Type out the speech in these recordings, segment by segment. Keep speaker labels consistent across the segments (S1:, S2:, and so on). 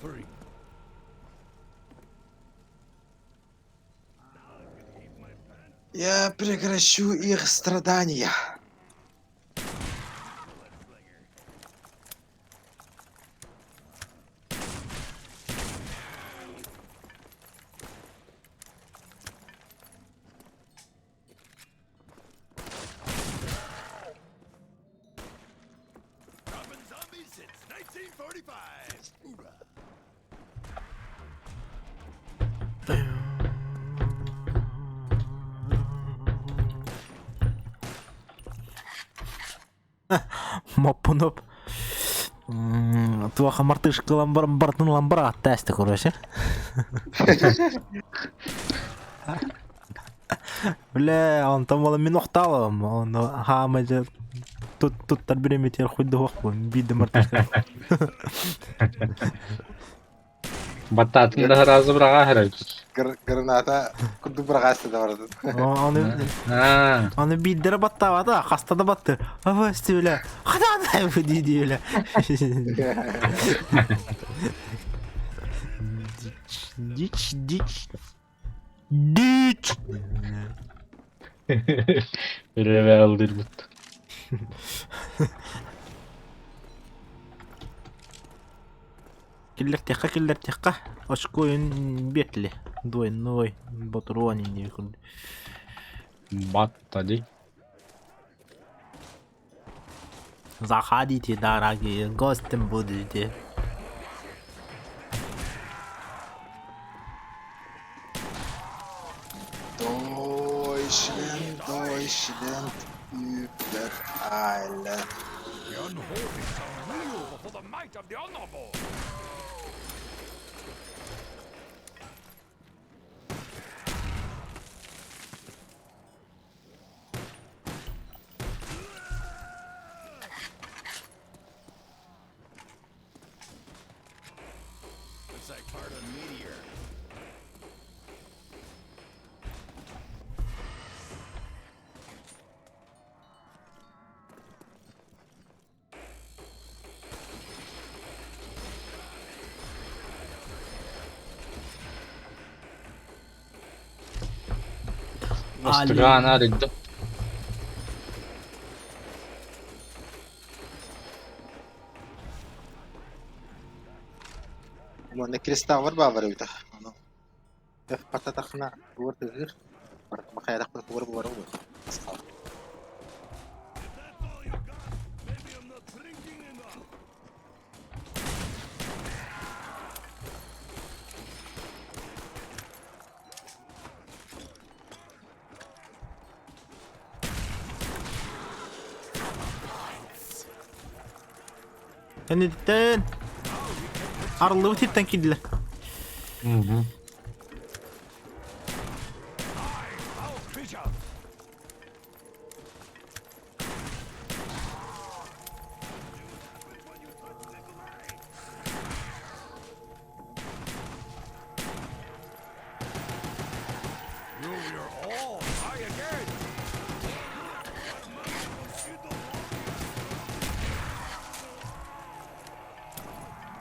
S1: suffering.
S2: Я прекращу их страдания.
S1: Dropping zombies since 1945. Hoorah.
S3: Мопунуп. Туаха мартышка бартын ламбара тесті короче. Бля, он там вала мен оқталым. Он хама же туттар биреметер хуйды оқ биді мартышка.
S4: Бататын да разы браға хэрэг.
S2: Граната куду брагасты да барды.
S3: Оны биддері баттава да, қастады батты. Ава істі бля. Қадан әбі дейді бля. Дич.
S4: Үреве алдыр бұт.
S3: Киллер текка. Очкойын бетлі. Двойной батурони не викунд.
S4: Батта дей.
S3: Заходите, дорогие, гостем будете.
S2: Deutschland über alle.
S1: The unholy shall kneel before the might of the honorable. Looks like part of a meteor.
S4: Остыган арыдды.
S2: Мон креста var ba var öyle. Onu. Patatakna vurdu gir. Bakaya da vurdu var.
S1: Maybe I'm not drinking enough.
S3: Enitten. Arlı titten kidle.
S4: Мгм.
S1: Foul creature. You are all high again.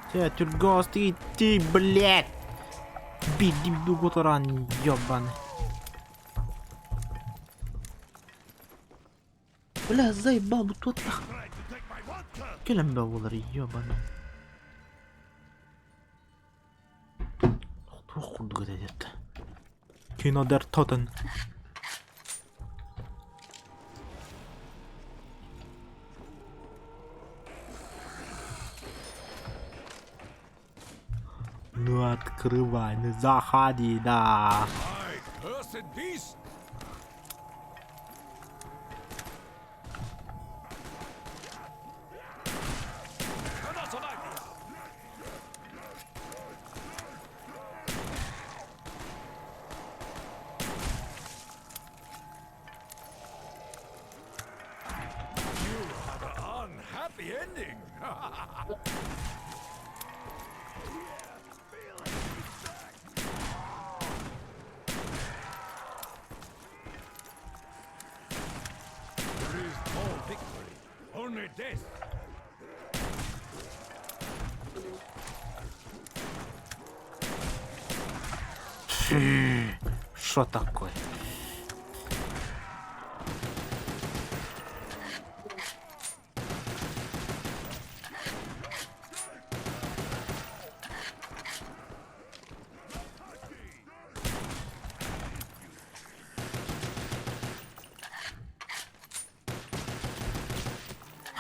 S3: Все, тюргост идти, блядь. Биди дуготоран, ёбаный. Бля, заебал, вот тут нах.
S1: Tried to take my vodka.
S3: Келем бавулар, ёбаный. Охуд грядет. Кинодер тотен. Ну открывай, ну заходи, да.
S1: My cursed beast. Not so like this. You have an unhappy ending. There is no victory, only death.
S3: Что такое?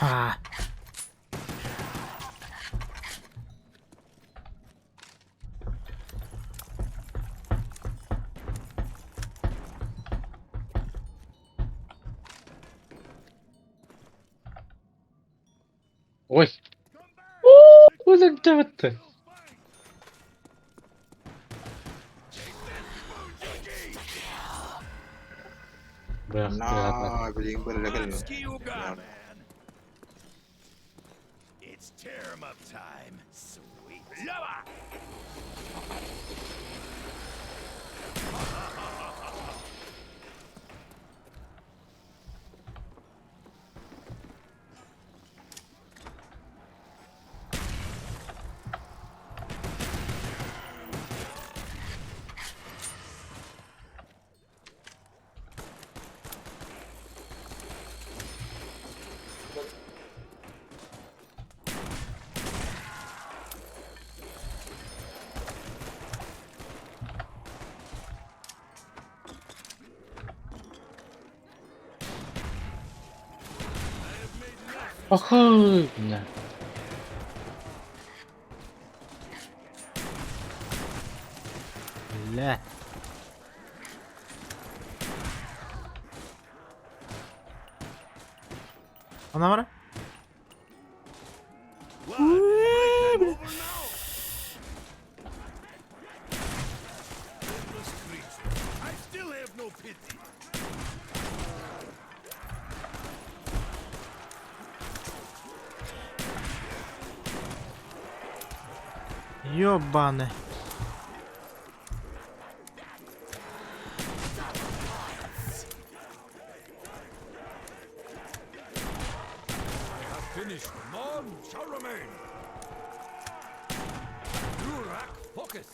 S3: А.
S4: Ой. О, ölümde. Bırak bırak.
S2: Nah, beli legal.
S1: Skiuga, man. It's tear 'em up time. Sweet. Lava!
S4: Bakın.
S3: لا. Ana var.
S1: I still have no pity.
S3: Ёбаны.
S1: Finished. None shall remain. Rurak, focus.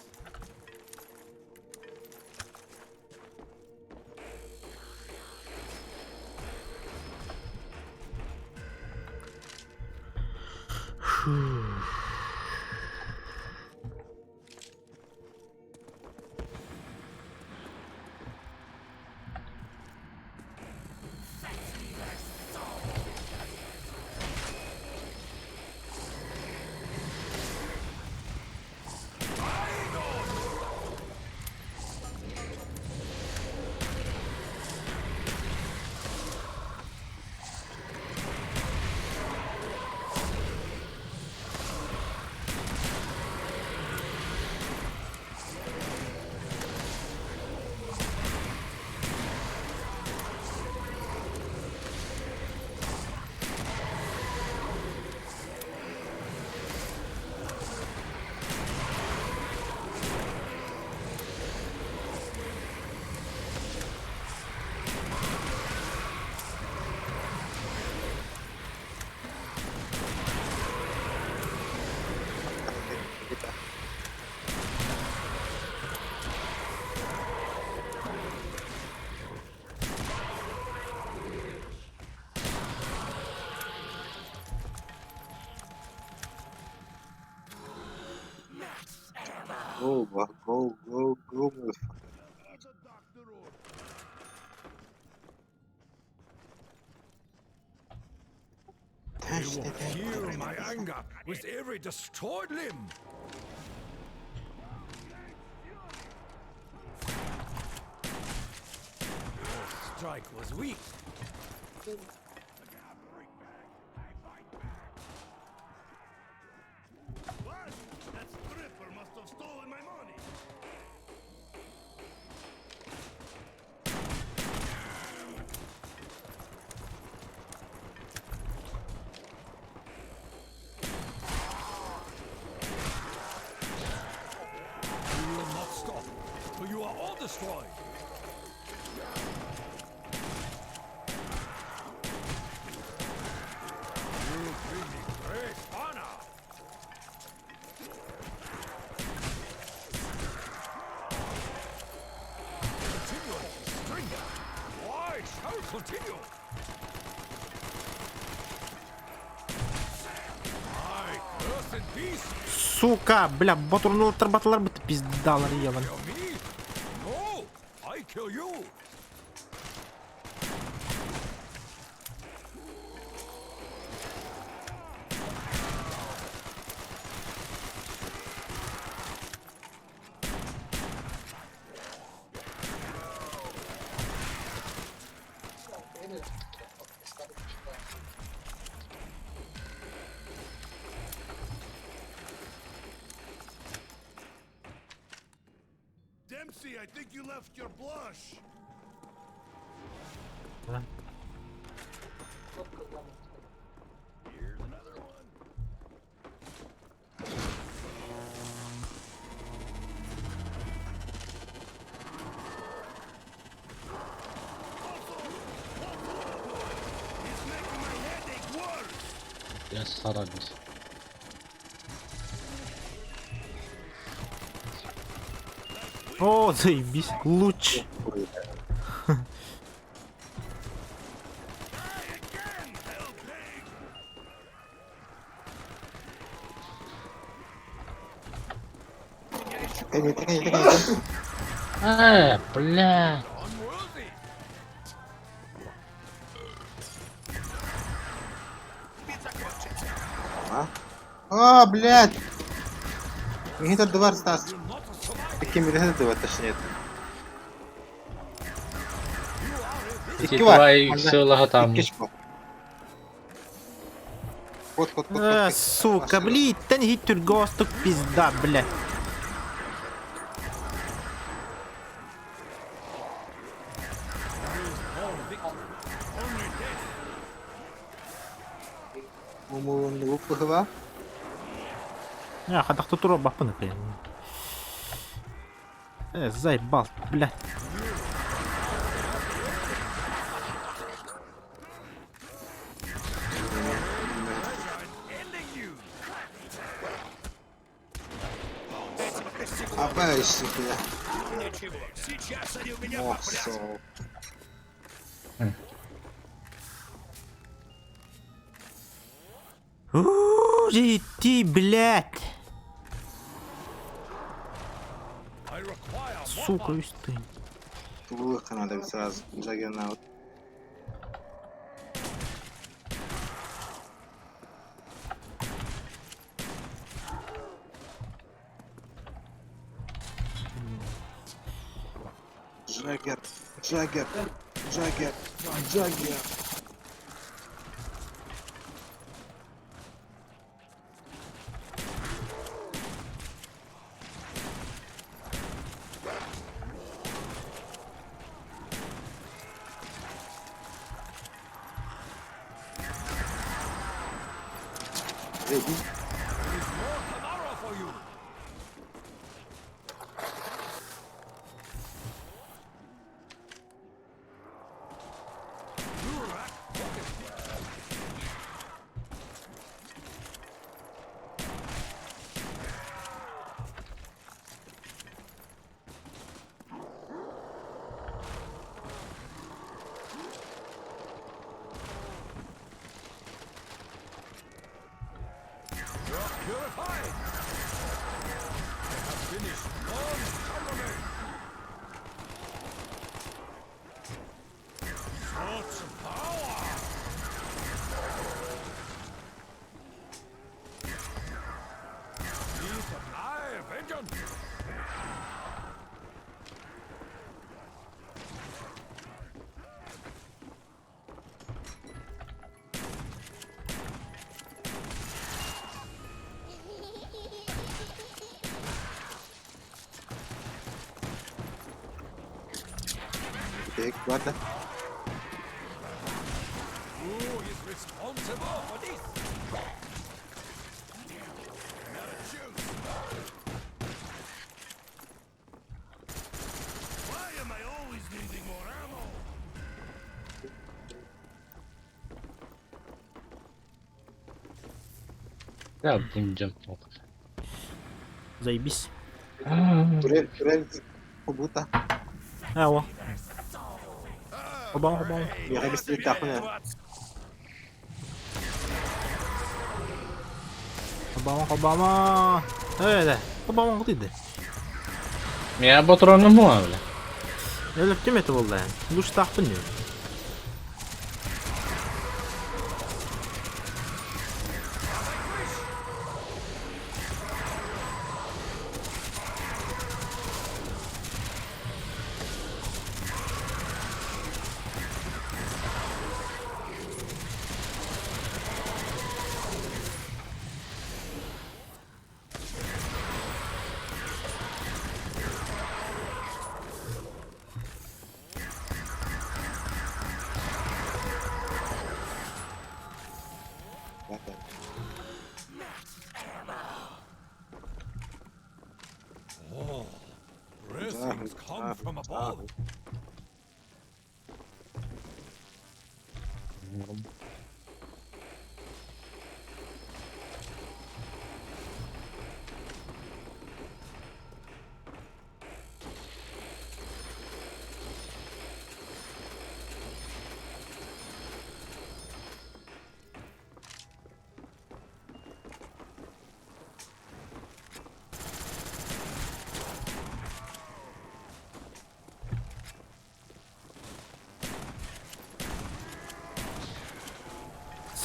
S2: Go, go, motherfucker.
S1: They will hear my anger with every destroyed limb. Your strike was weak. What? That stripper must have stolen my money. You will not stop till you are all destroyed. You bring me great honor. I'll continue. I cursed beast.
S3: Сука, бля, батурнултар батлар бит пиздалар ебан.
S1: Kill me? No, I kill you. Dempsey, I think you left your blush. Here's another one. He's making my headache worse.
S4: Я стараюсь.
S3: О, заебись, луч.
S2: Тикай.
S4: Бля.
S1: Unworthy.
S2: А, блядь! Мені тут двор Стас.
S1: You're not a survivor.
S2: Таким регатива точнее.
S4: Ті твої все лаготам.
S2: Кичку. Вот.
S3: Сука, блядь, тенги тюргостук пизда, блядь.
S2: Умовно випугла.
S3: Хадах тут роба панакай. Заебал, блядь.
S1: Ending you.
S2: Опаешься, бля.
S1: Ничего. Сейчас они у меня
S2: Ох,
S1: попляшут.
S2: сол.
S3: Ты, блядь.
S1: I require more
S3: Сука,
S1: power.
S3: уж ты.
S2: Плохо надо сразу. Джаггернаут. Джаггер.
S1: More tomorrow for you. You're purified. I have finished one supplement. Such power. Need to apply vengeance.
S2: Так, ладно.
S1: Who is responsible for this? Gotta choose. Why am I always needing more ammo?
S4: Я будем.
S3: Заебись.
S2: Турель, побута.
S3: О. Obama, Obama.
S2: Hindi kayo mistake ako na.
S3: Obama, Obama. Öyle. Obama kutuydu.
S4: Ya Baturan'ın mı var öyle?
S3: Öyle demedi vallahi. Duş taktın ya.
S2: Bakın.
S1: Blessings come from above.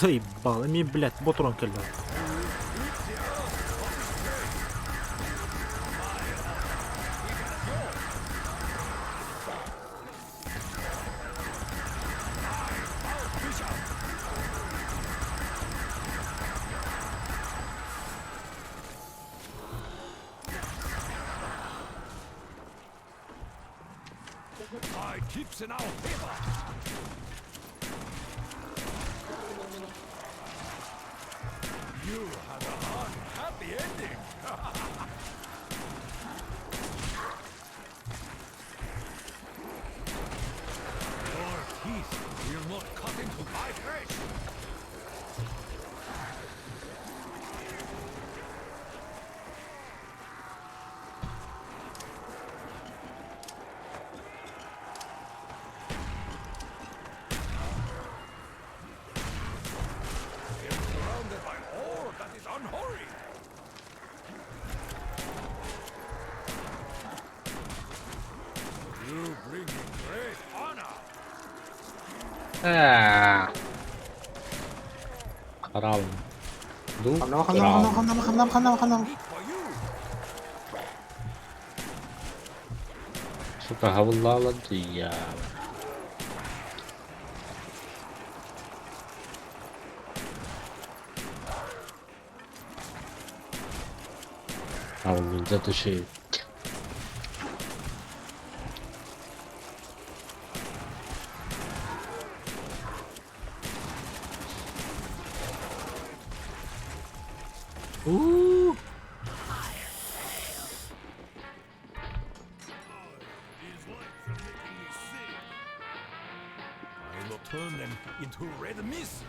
S3: Заебало, мне, блядь, Ботурон келdi.
S1: Tide keeps in our favor. You had a unhappy ending. Your teeth will not cut into my flesh. I am surrounded by all that is unholy. You bring me great honor.
S4: Karal. Du.
S2: Kanam.
S1: Meat for you.
S4: Suka havalarladı ya. Havlayınca da şey.
S3: Uuu.
S1: I will turn them into red mist.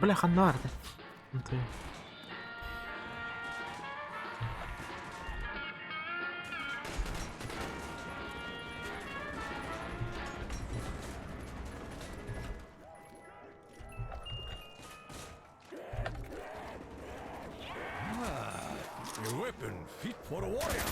S3: Бля, النار ده. انت
S1: A weapon fit for a warrior.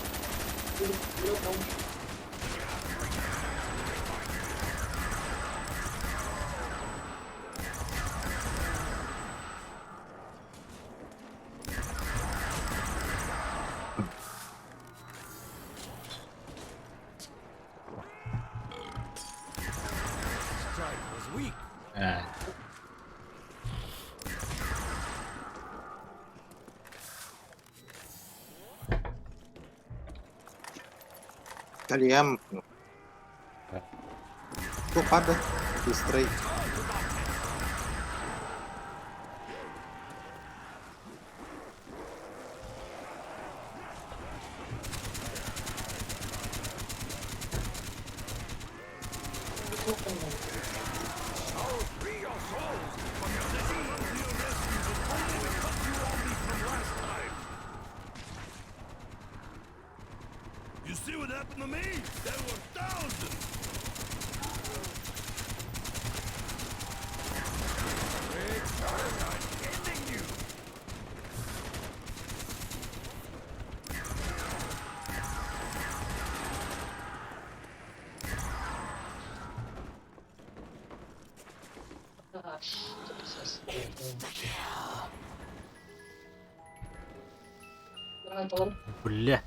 S1: Strike was weak.
S4: Evet.
S2: Kaliam. Tuh pada. Straight.
S1: I'll free your souls from your disease. Your rescue will only because you are me from last time. You see what happened to me? There were thousands. Rick, I'm ending you.
S3: Бля.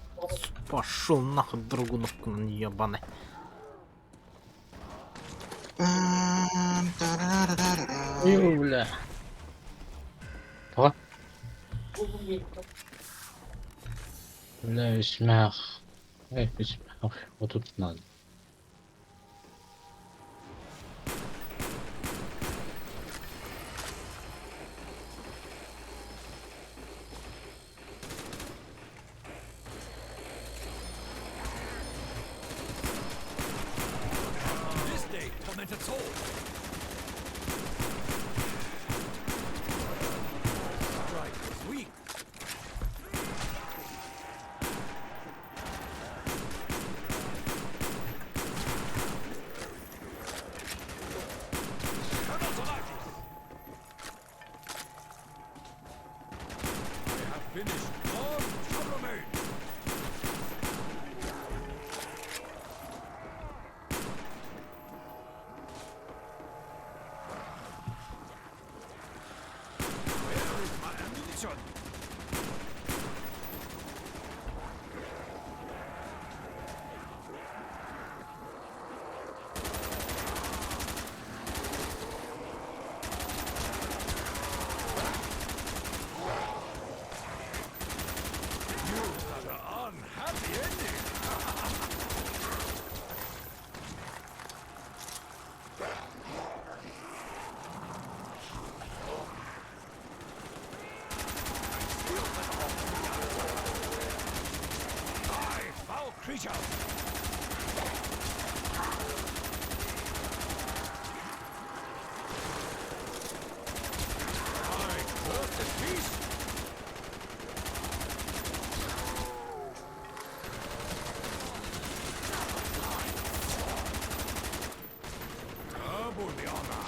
S3: Пошел нахуй драгунов ебаный.
S4: Ой, бля. Ага. Бля, весьмях. Весьмях. Вот тут надо.
S1: This day, tormented soul. Strike was weak. I have finished all shall remain. Where is my ammunition? You had an unhappy ending. I, foul creature. I curse this beast. Double the honor.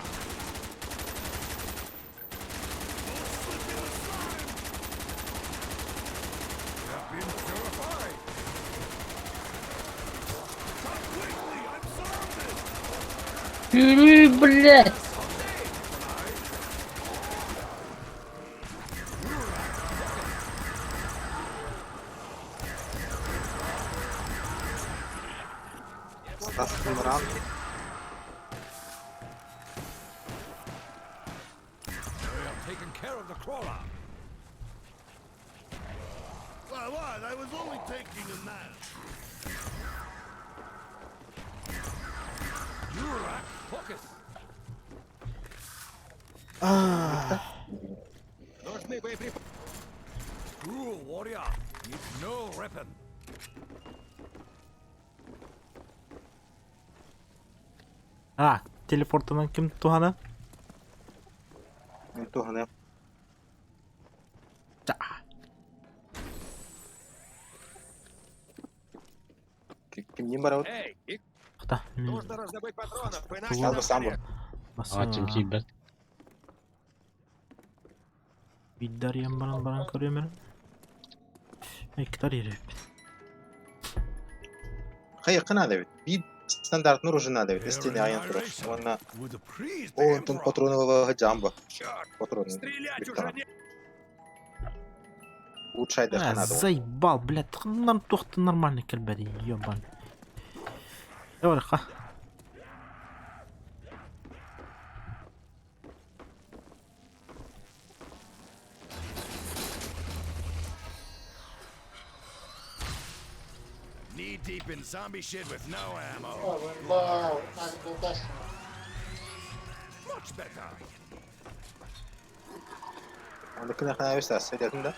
S1: Have been purified. Completely absorbed.
S4: Ой, блядь.
S2: Стас Миран.
S1: We have taken care of the crawler. Why, what? I was only taking a nap. Yurak, focus. Cruel warrior needs no weapon.
S3: Телепортынан ким туханы?
S2: Мен туһаны. Кимнен бар вот?
S1: Эй,
S3: Хта.
S1: нужно раздобыть патронов, иначе
S2: Сам
S1: нам
S2: бы, сам бы.
S1: конец.
S4: Ачым тибет.
S3: Биддар ям баран көрөм мен. Эктар ире.
S2: Хайык надо ведь. Бит стандарт нужно надо ведь. Если не аян тураш. Онна
S1: Would the priest
S2: о
S1: be
S2: онтон
S1: emperor?
S2: патронового джамба.
S1: Черт,
S2: Патроны.
S1: стрелять уже не...
S2: Улучшай даже надо.
S3: Заебал, блядь. Нам тохты нормально кельбади, ёбан. Давай, ха.
S1: Knee deep in zombie shit with no ammo. Much better.
S2: Onda kına kına üstad söyledin de.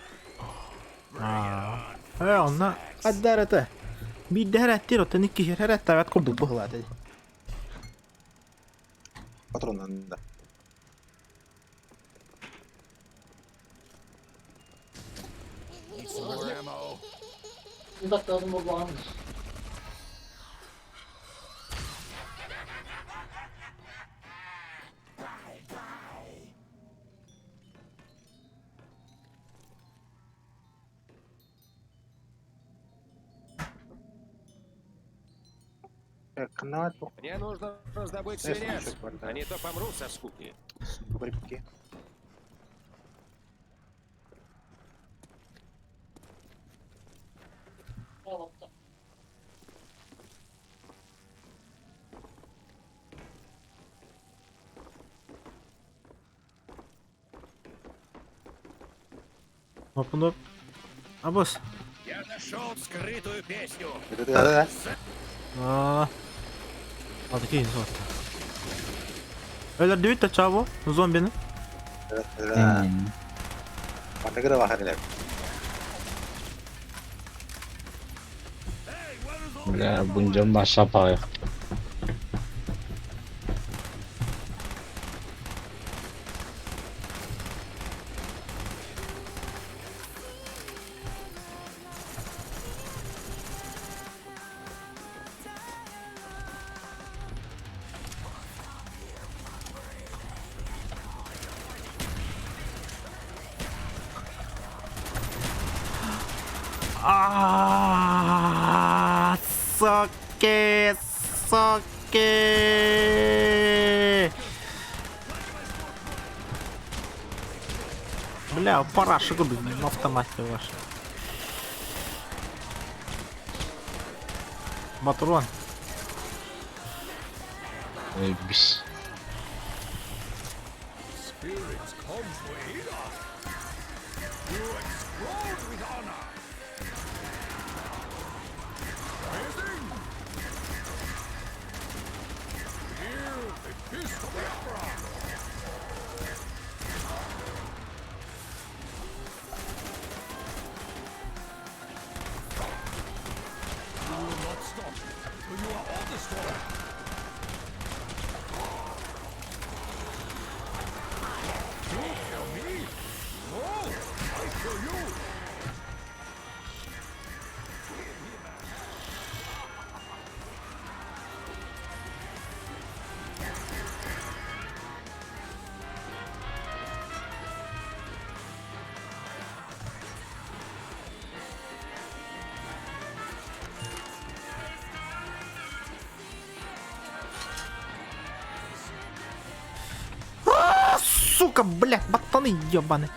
S3: Ona addarata. Bidder tiro tenikki herät tavat kurdu buhladı.
S2: Patrondan da.
S1: Need some more ammo.
S5: Bir dakika adım oldu almış.
S2: Канат,
S5: Мне нужно раздобыть
S2: Эх,
S5: свинец,
S2: ничего, да.
S5: а не то помру со скуки.
S2: грибки.
S3: Open up. Абыс.
S5: Я нашел скрытую песню.
S2: Да.
S3: Hadi keyin sor. Öyle değil de çavo. Zombinin.
S2: Mana bakarlar.
S4: Бля, будем на шапах.
S3: Соки, соки. Бля, параша губи на автомате ваш. Батурон.
S4: Ой, бись.
S1: Spirits come to aid us. You explode with honor. Amazing. Hear the fist of the emperor. You will not stop till you are all destroyed. You kill me? No, I kill you.
S3: Сука, блядь, ботаны ебаные.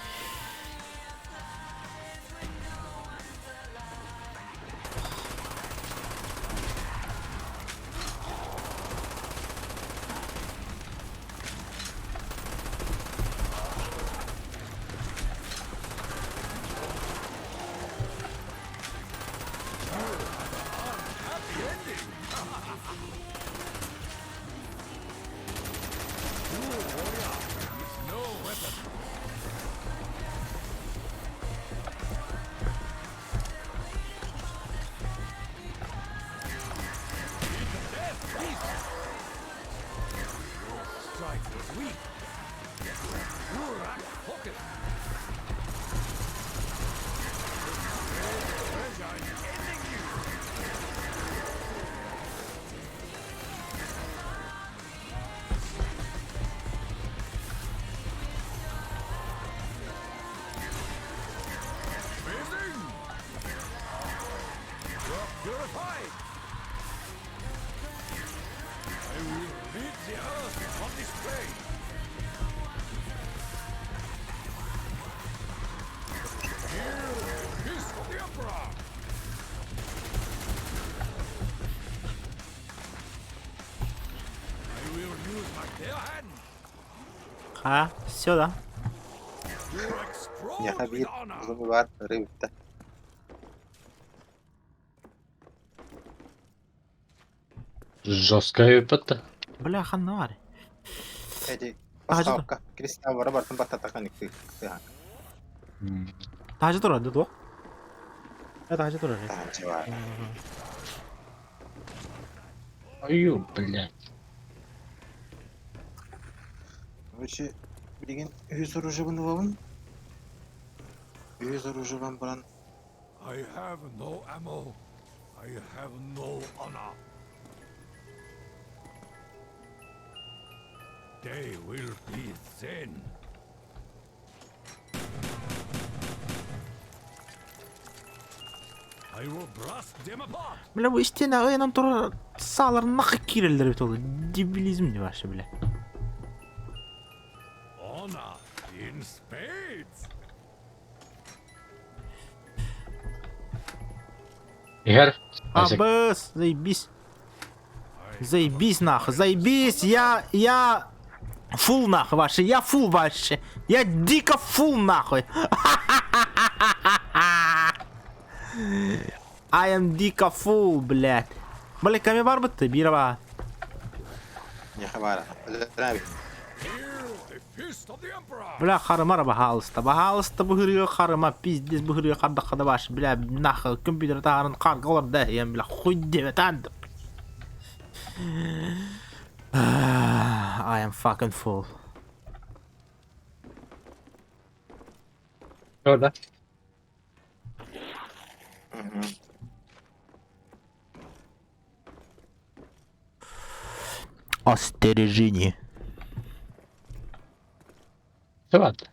S3: Strike was weak. Urak pocket. Treasure is ending you. Amazing. You're purified. I will rid the earth of this plague. Hear the fist of the emperor. I will use my bare hand. Ha, сюда.
S1: You
S2: Я
S1: explode
S2: Хабир,
S1: with honor.
S2: зомби бар, рыбта.
S4: Жесткая это.
S3: Бляха навари.
S2: Эти
S3: Ага,
S2: поставка. Кристалл вара бар, темpat tatakan itu.
S3: Тажи турат дедо. Тажи турат.
S2: Tahan coba.
S4: Ой, блядь.
S2: Короче, bilgin yüz orужебын babın. Yüz orужебын bilan
S1: I have no ammo. I have no honor. They will be thin. I will blast them apart.
S3: Бля, bu istene aynen tura Sağlar nakı kireliler bit oldu. Debilizm de var şu bile.
S1: Honor in spades.
S4: Игорь,
S3: А,
S4: Айзек,
S3: быс, заебись. Заебись нахуй, заебись, я фул нахуй вообще, я фул вообще. Я дико фул нахуй. I am дико фул, блядь. Блядь, ками бар бітті, бері ба.
S2: Не хабара. Здравия.
S1: Here, the fist of the emperor.
S3: Бля, харыма бахалыста бұғырығы харыма, пиздес бұғырығы қарды башы, бля, нахы, компьютер тағарын қарға олар да, ем, бля, хуй девет андым. I am fucking full.
S4: что, да?
S3: Остережение.
S4: Все ладно.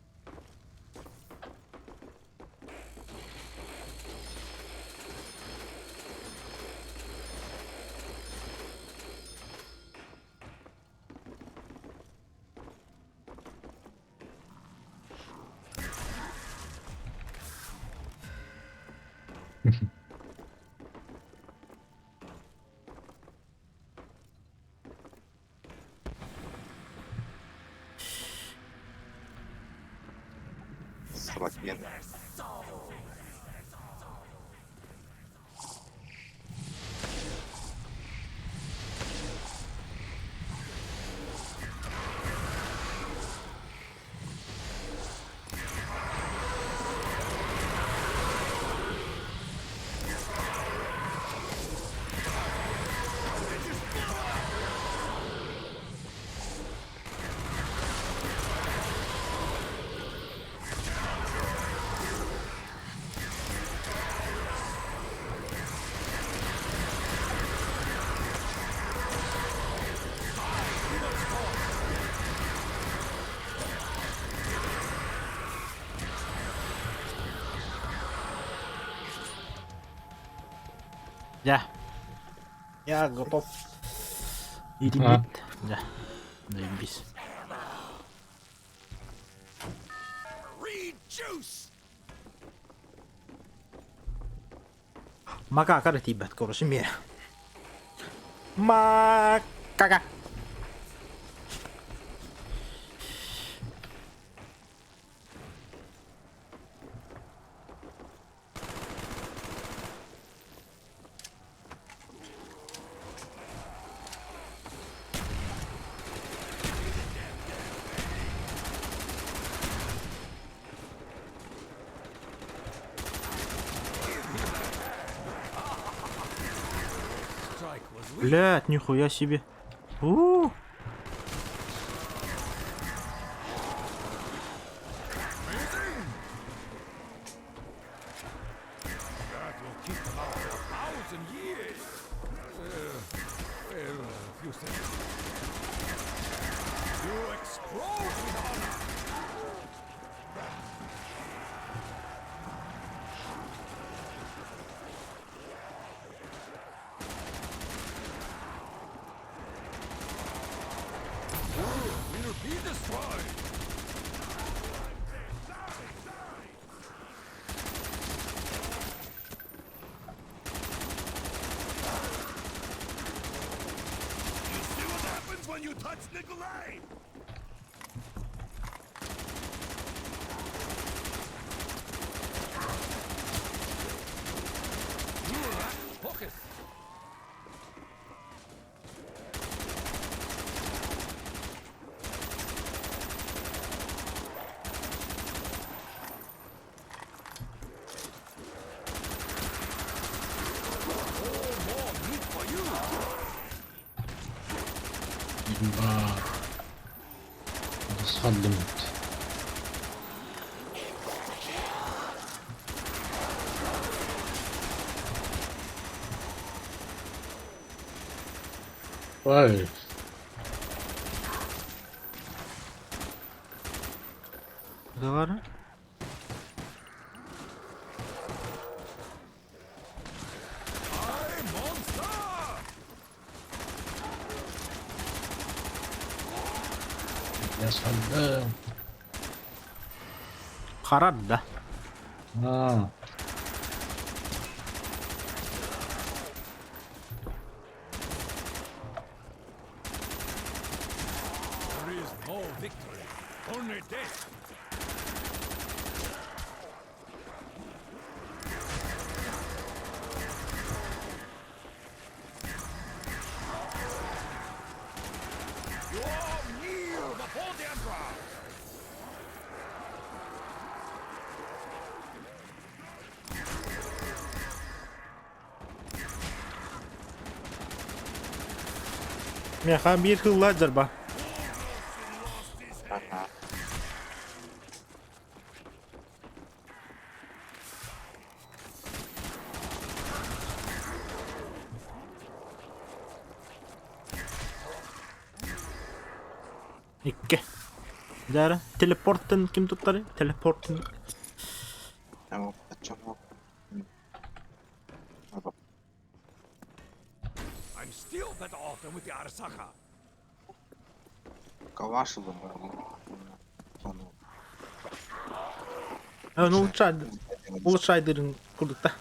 S2: Салакен.
S3: Я готов. Иди
S4: А.
S3: бит. Да. Заебись.
S1: Reed juice.
S3: Макака ретибет, короче, мир. Макака.
S1: Strike was weak.
S3: Блять, нихуя себе. У.
S1: Amazing. That will keep them out for 1,000 years. Well, a few seconds. You explode with honor. Will be destroyed. You see what happens when you touch Nikolai? Focus. More meat for you.
S4: Имба. Расходимент. Ой,
S3: Говорю.
S1: I monster.
S4: Yasaldım.
S3: Karar da.
S4: Ha.
S1: There is no victory, only death. You all kneel before the Emperor!
S3: Meha bir hılladır bak.
S2: Aha.
S3: İki. Där. Teleporten kim tutar? Teleporten.
S2: Tamam. Açacağım. Bak.
S1: I'm still better off than with the Arasaka.
S2: Kavaşıldım ben. Onu.
S3: Onu uçaydı. Uçaydırın kurduk da.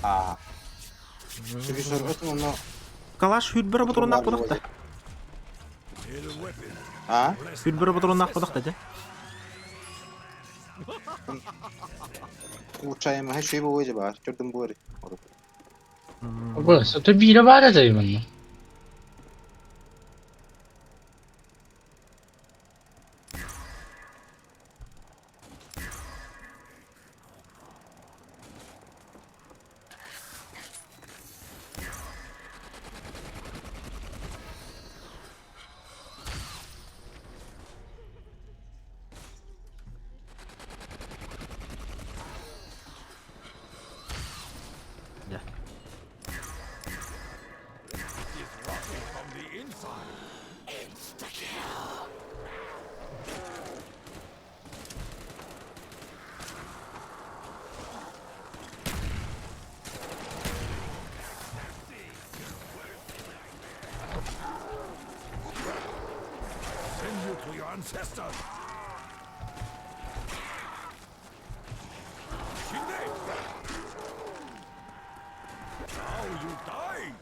S2: Aa. Çünkü soru ötüm onu.
S3: Kalaş hüdbere buturun kodak da.
S1: Here's a weapon.
S2: Ha?
S3: Hüdbere buturun kodak dedi.
S2: Uçayım her şeyi bu hoca var. Gördüm bu arayı.
S4: Questo te vira vada dai man.
S3: Ya.
S1: It's rotting from the inside. Send you to your ancestors. Şimdi. Now you die.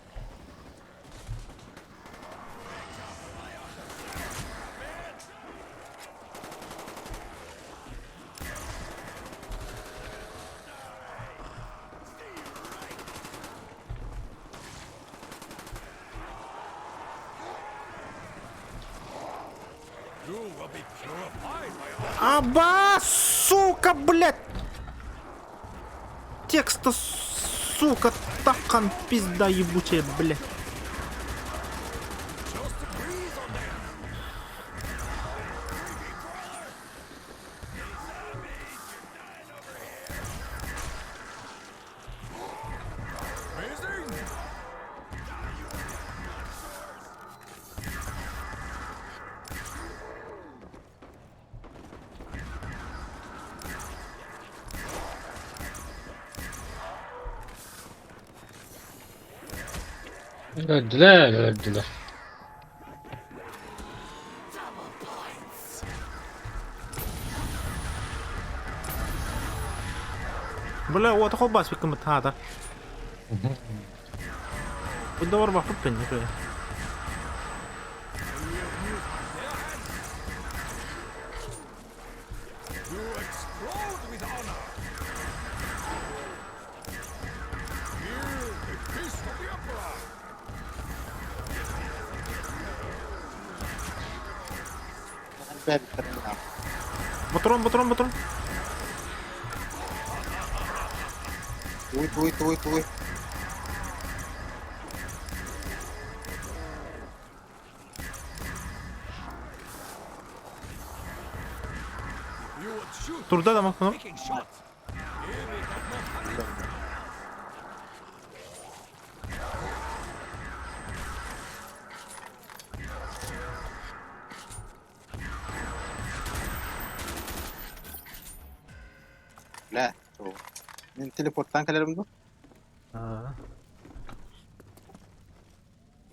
S1: You will be purified by our
S3: Аба, сука, блядь! Текста, сука, такан пизда ебучая, блядь.
S1: just to breathe on them. Amazing!
S4: Öldüler, öldüler.
S3: Бля, вот такой бас викам тата. Удовор баху пенни, бля.
S1: You explode with honor. Here, the feast of the Emperor.
S2: Ben bitirdim ya.
S3: Батрон.
S2: Uy.
S1: You would shoot,
S3: Турда да махну.
S1: taking shots. Here we got more fun.
S2: La. Tuh. Ini teleportan kalian berdua.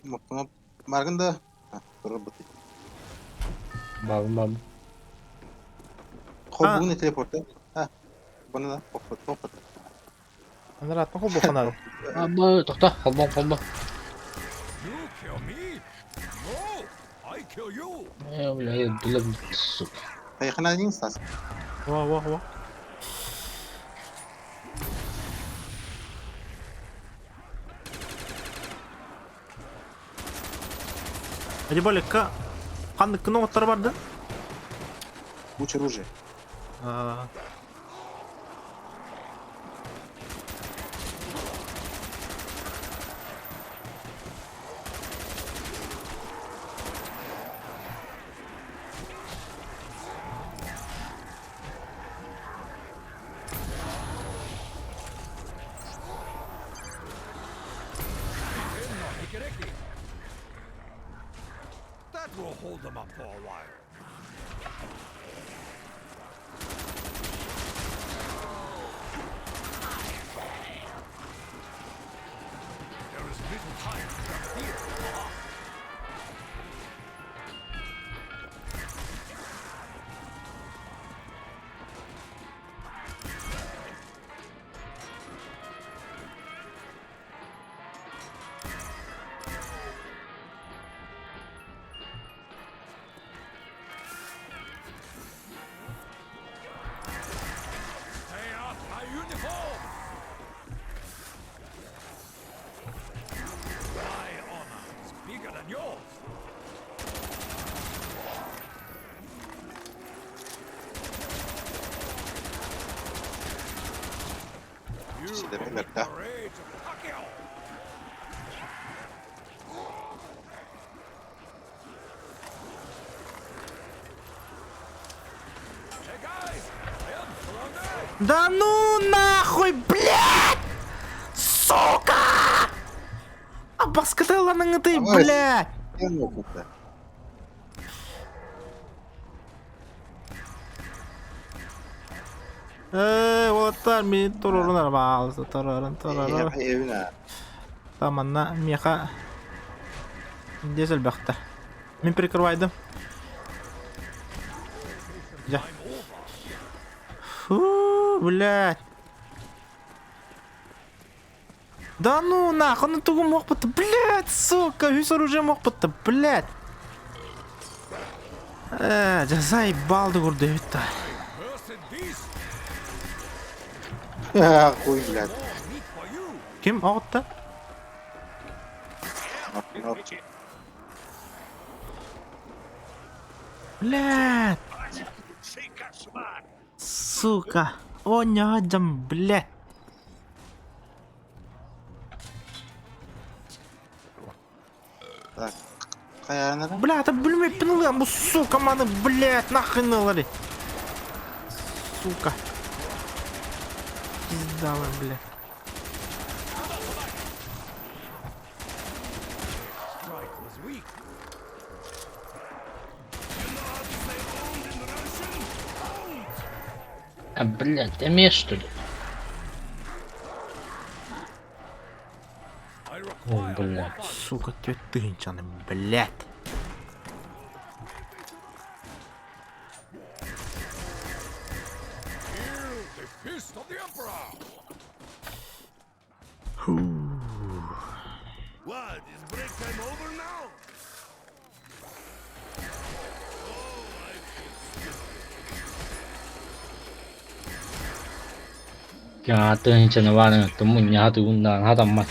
S2: Mau margan dah. Ah, turun betul.
S4: Bam.
S2: خب
S3: آه.
S2: بونه تليبورت ها بونه فوق
S3: انا راه تنخو بخنا
S4: Abi tohta kolba.
S1: You kill me? No, I kill you.
S4: Öyle öldüler su.
S2: هي خلينا ننسى
S3: واه اجي بقول لك عندك نقطة برضه
S2: بوش روجي
S3: آه.
S1: That will hold them up for a while. There is little time to jump here. Stay off my uniform! My honor is bigger than yours. You
S2: İşte
S1: commit
S2: böyle de.
S1: parade to Pacquiao. Hey guys, I'm surrounded.
S3: Да ну нахуй, блядь! Сука! Обоскатыланың ты,
S2: Ой.
S3: блядь!
S2: Я не опыта.
S3: Олаттар мені тұрырынар бағалысы, тұрырын.
S2: هي evine.
S3: Таманна меха дезел бәқтір. Мен прикрывайдым. Ja. Фу, блядь. Да ну нахуй, ну тугу мог быты, блядь, сука, үс оружие мог быты, блядь. Заебалды көрді өтті.
S1: Cursed beast,
S2: Хуй, блядь.
S1: more meat for you.
S3: Кім ағытты? Блядь,
S5: Сей кошмар!
S3: сука. О, не аджам, блядь.
S2: Так. Каярына да?
S3: Блядь, білмеппін ұлан, бұл сука маны, блядь, нахрен олары. Сука. Пиздалы, блядь.
S1: Strike was weak.
S4: А, блядь, имеешь что ли?
S1: I
S4: О,
S1: require
S4: блядь.
S3: Сука, тёть тынчаны, блядь.
S1: Hear the fist of the emperor. What, is break time over now?
S4: Ya tığın içine var ya, tumun ya tuğundan adam mat.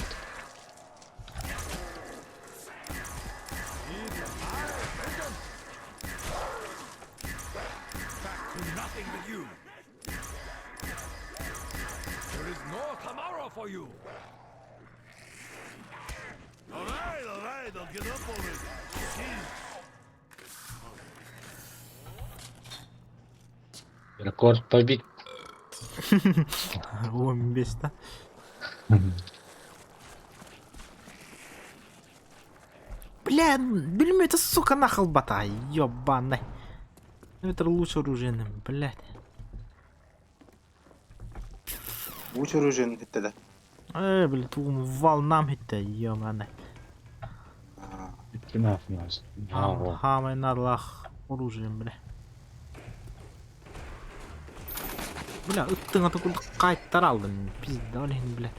S1: Back to nothing with you. There is no tomorrow for you. All right, I'll get up already.
S4: Рекорд побит.
S3: 15'te. Бля, пулемет, сука, нахал бата, ёбаный. Это лучше оружием, блядь.
S2: Буш оружиен hitте да.
S3: Блядь, тулum волнам хитте, ёбаный.
S4: Kim yapmaz? Ya o.
S3: Хамай нарлах Оружием, бля. Бля, ыттың аты кулды кайттар алдым. Пизда олен, бля.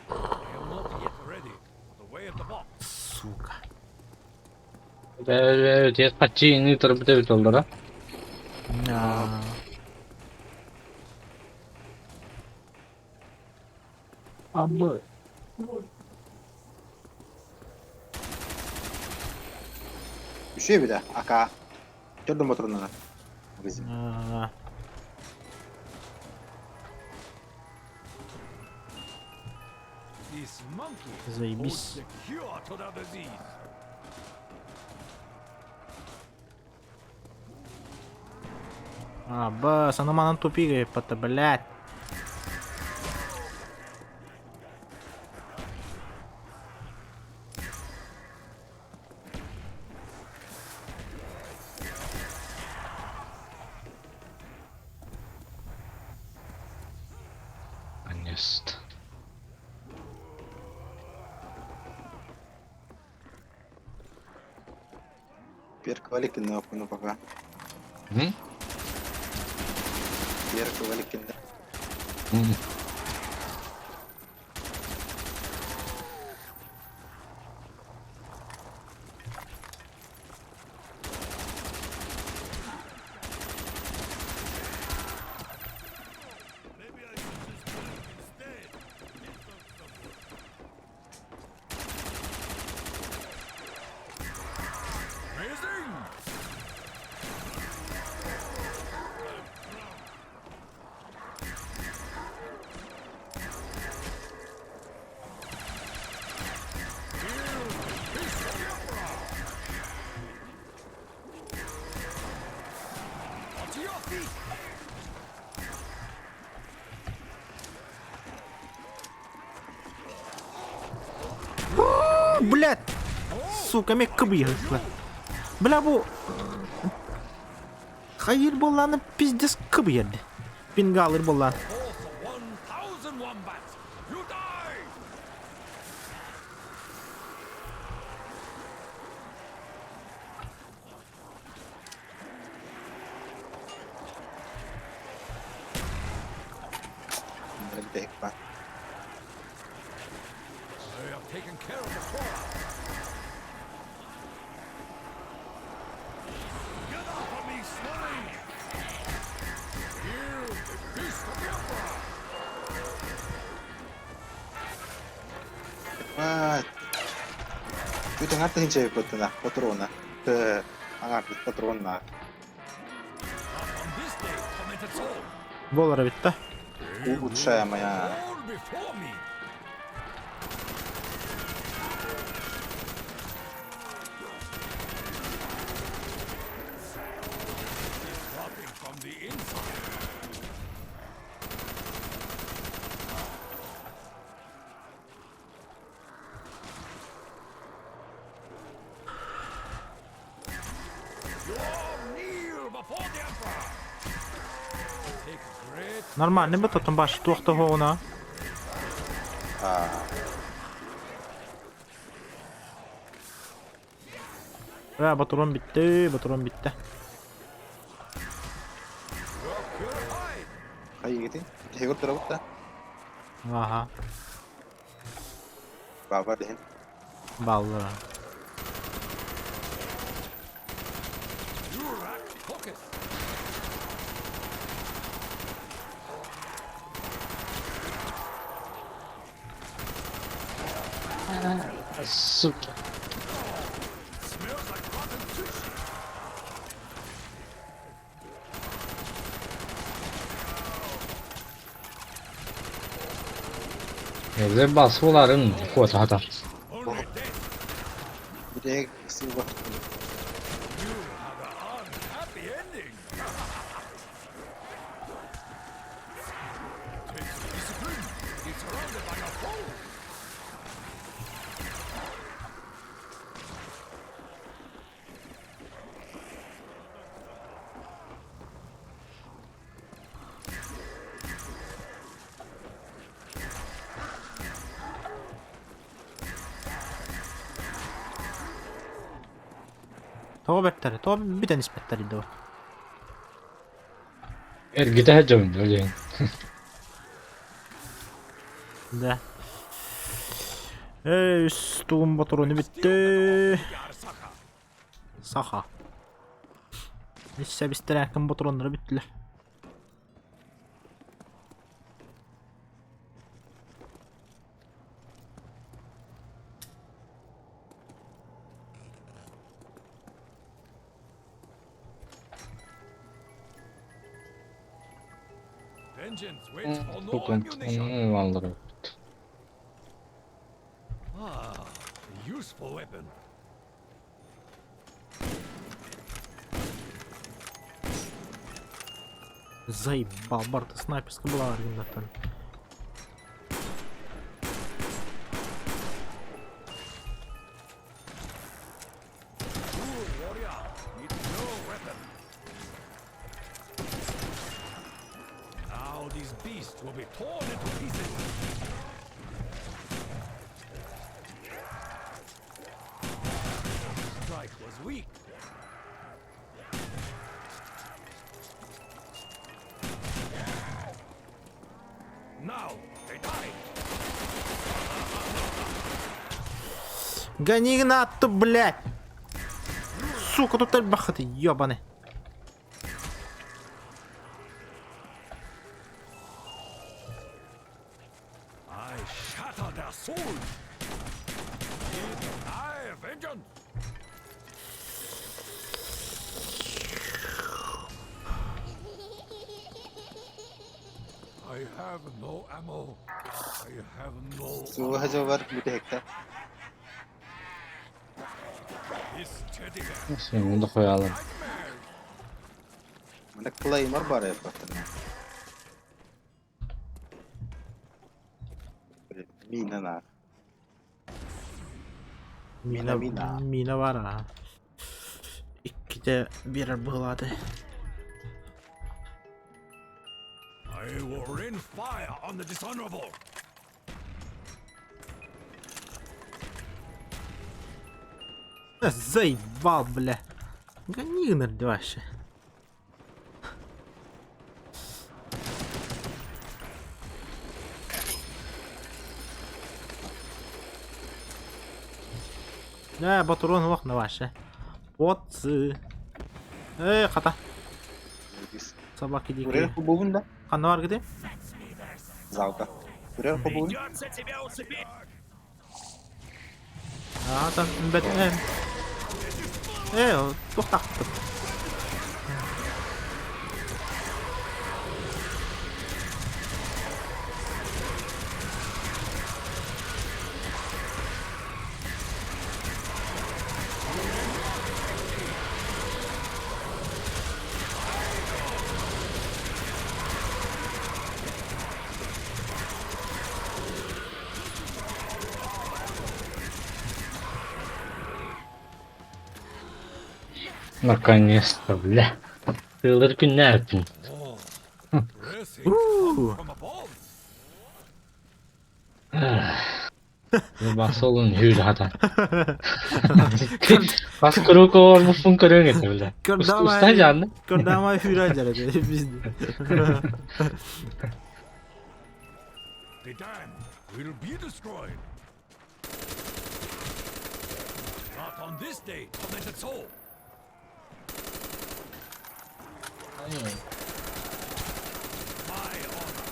S1: They're not yet ready for the way of the box.
S3: Сука.
S4: Evet, kaççı yeni tarafı da bir oldu.
S3: Да.
S4: Abi.
S2: Düşüyor bir de. Aka. Gördüm motorundan. Bizim.
S3: А,
S1: This monkey holds
S3: Заебись.
S1: the cure to the disease.
S3: Бас, оно манан тупик, пота, блядь.
S4: Annest.
S2: Перк валикин на окуну пока.
S4: Hı?
S2: Перк валикин.
S4: Hı.
S1: Amazing! Onto your feet!
S3: Блядь. Сука, мен кыбыйгы. Бля, бу... Хайыр болланы пиздес кыбыйды. Пингалыр боллан.
S1: All for 1,000 wombats! You die!
S2: Bunlara bir de ek var.
S1: They have taken care of the Torah. Get off of me, swine! Here, the beast of the Emperor!
S2: 아, 그 같은 제 것도나 포트로나 그 아가 포트로나
S1: Not on this day, tormented soul!
S3: Болара битта.
S2: улучшая моя.
S1: All before me! It's rotting from the inside. You all kneel before the Emperor! Take great
S3: Нормально бит отын башы тоқты хоғына. Батурон битті, батурон битті.
S1: purified!
S2: Hayır gidin. Hegur tarafı da.
S3: Аха,
S2: Baba dehin.
S3: баллы.
S1: You rat focus!
S4: Suka.
S1: Smells like rotten sushi!
S4: Evde basıların kotata.
S1: Only death!
S2: Bir de kısım var.
S1: You have an unhappy ending! Take some discipline! Get surrounded by a foe!
S3: Tuo betteri. Tuo miten niissä betteri tuo?
S4: Ergi tähän oli.
S3: Tää. Ei, tuumboturu nimittäin. Saha. Missä pistelee ehkä motorun rivitille?
S1: Vengeance waits for no
S4: Tukunt
S1: ammunition.
S4: valları.
S1: Ah, a useful weapon.
S3: Заебал, Барта, снайперская была арендатор.
S1: Cool warrior needs no weapon. Now these beasts will be torn into pieces. Strike was weak. Now they die.
S3: Гони Игнату, блядь! Сука, тут альбаха ты, ёбаный.
S1: I shatter their souls. I vengeance. I have no ammo. I have no.
S2: Suha var bir de hektar.
S1: This teddy bear.
S4: Şimdi bunu da koyalım.
S1: Nightmare.
S2: Mana claymore var ya patron. Mina na.
S3: Mina var ha. İki de birer buladı.
S1: I will rain fire on the dishonorable.
S3: Заебал, бля. Гони Игнат вообще. لا بطرون وقنا وحشة واتس خطأ
S2: Biz.
S3: صباح
S2: Buraya
S3: كده
S2: kububun da.
S3: قنوار كده
S2: Zavka. Buraya kububun.
S5: Придется тебя усыпить.
S3: там بد ايه توقع
S4: Наконец-то, бля. Sığılır günler gün.
S1: Breathing come from above.
S4: Bas olun hürhadan. Bas kuru kovur fun kırıyor getir bile. Usta canlı.
S3: Kırdama hüra cerede biz
S1: The dam will be destroyed. Not on this day, tormented soul. My honor,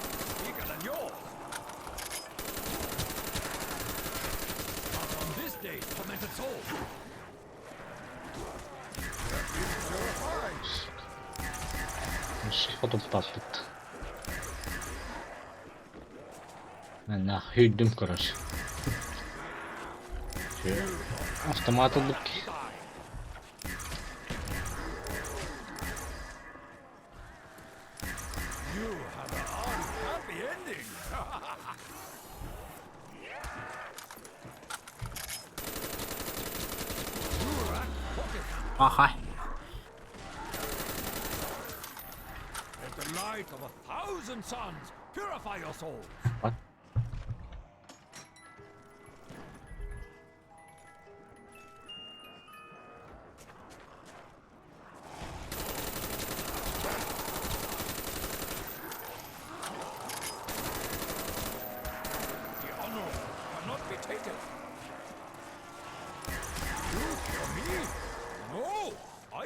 S1: bigger than yours. Not on this day, tormented soul.
S4: Foto patlattı. Ben daha hürdüm karış. Автомат alıp ki.
S1: You have an unhappy ending.
S3: Aha.
S1: Let the light of 1,000 suns purify your souls.
S4: What?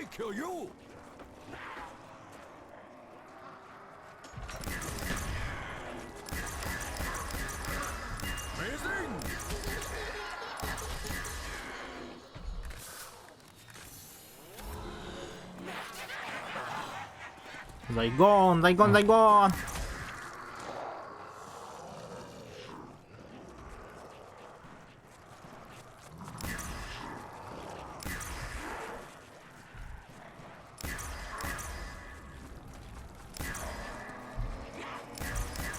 S1: I kill you. Amazing.
S3: They gone, they gone, they gone.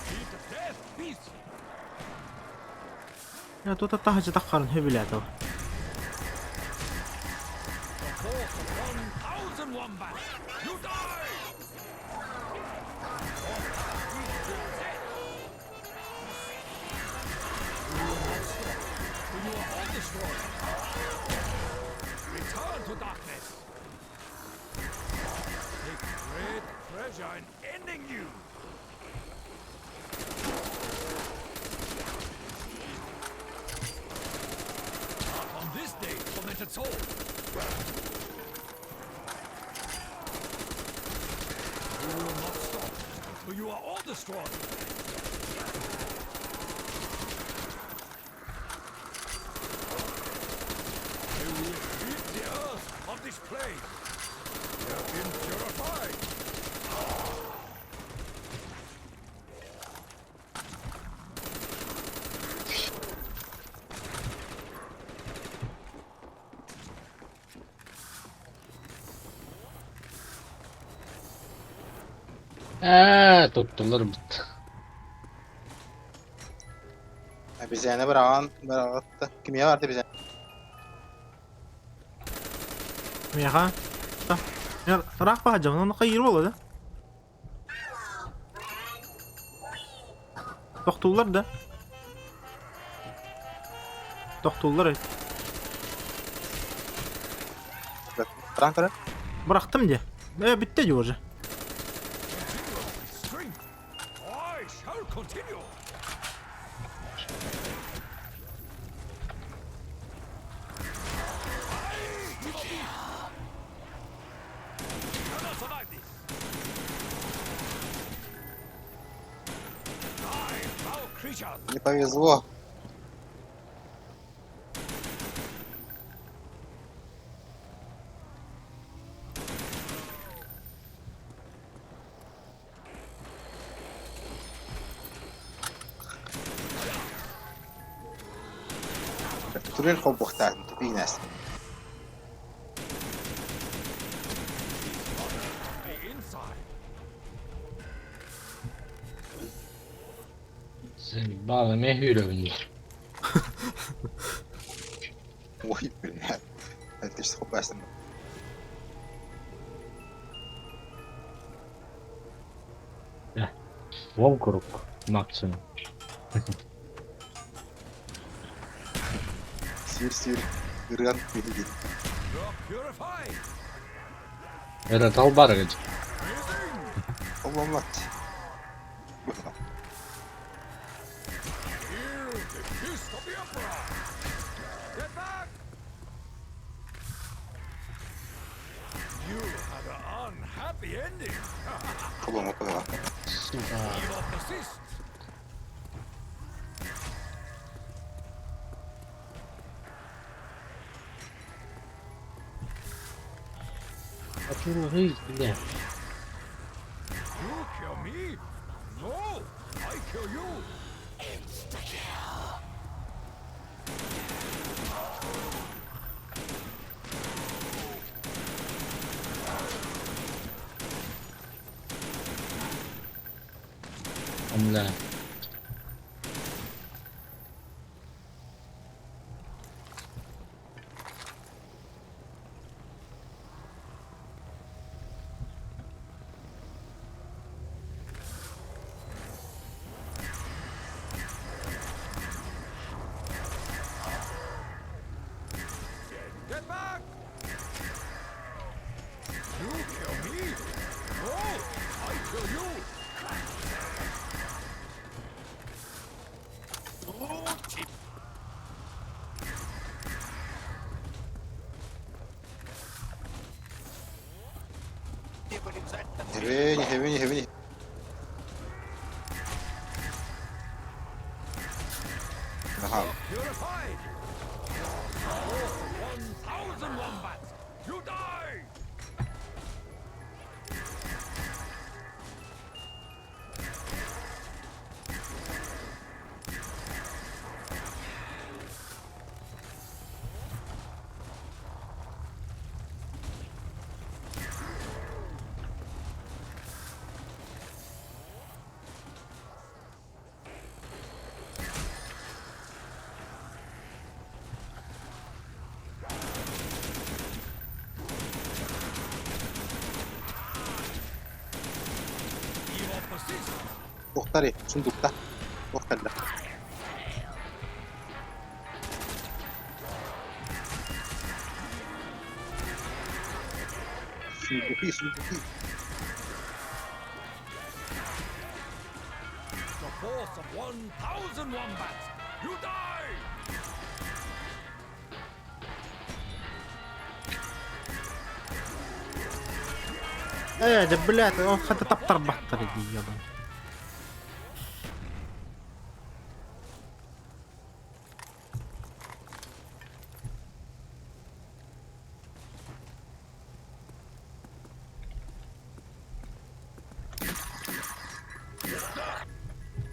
S1: Beat the death beast.
S3: يا توتا تحت تأخر هبلة تو.
S1: The force of 1,000 wombat. You die. You are all destroyed. Return to darkness. Take great pleasure in ending you. On this day, tormented soul. You will not stop until you are all destroyed. You will eat the earth of this place. You have been purified.
S4: Tuttular bitti.
S2: Bize yani bıraktı. Kimya vardı bize?
S3: ميخا راح بهجم نغير والله ده Doktorlar da. Doktorlar
S2: Bırak.
S3: bıraktım diye. Bitti George.
S1: Strength. I shall continue. Cannot survive this. Die, foul creatures.
S2: Не повезло. تقولين الحب واختار انت في ناس
S1: The inside.
S4: Seni bağlamaya hürövünür.
S2: مهم بالنهاية انت ايش تخب احسن
S4: Volkuruk maksimum.
S2: سير يرغن بيدي
S1: You're purified.
S4: Evet al baragacı.
S1: Amazing.
S2: الله مات
S1: Hear the fist of the emperor. Get back. You had an unhappy ending.
S2: الله
S1: Evil persists.
S4: Atıyor hız bile.
S1: You kill me? No, I kill you.
S4: Hamle.
S1: Get back. You kill me? No, I kill you. Oh, cheap.
S2: Heaveni, heaveni, heaveni. Aha.
S1: Purified! Force of 1,000 wombats! You die! Evil persists!
S2: Muhtari, sundukta. Muhtalla. Sunduki, sunduki.
S1: The force of 1,000 wombats! You die!
S3: ايه يا جبلات خدت طبطر بحطري دي يلا.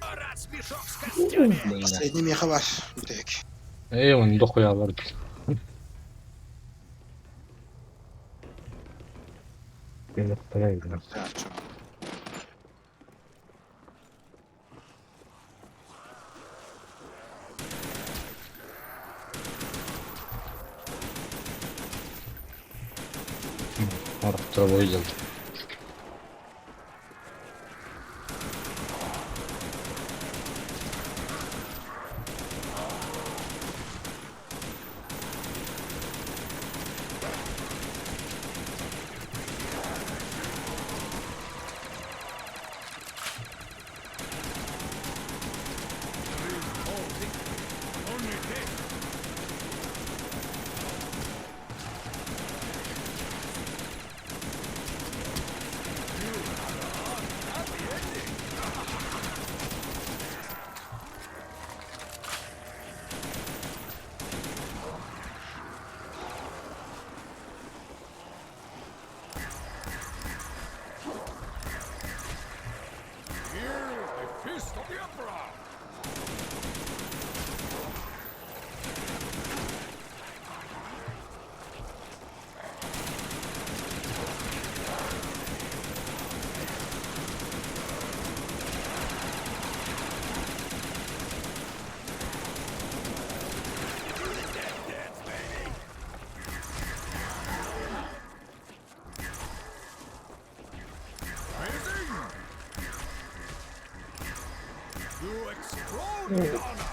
S5: Рад смешок с костями.
S2: Последний меховаш. Брек.
S4: ايوه ندخل برضه. كده طيب.
S2: Račun.
S4: Artık travmayı geldi.
S1: Only death! Here is the feast of the Emperor! Amazing! You explode with honor!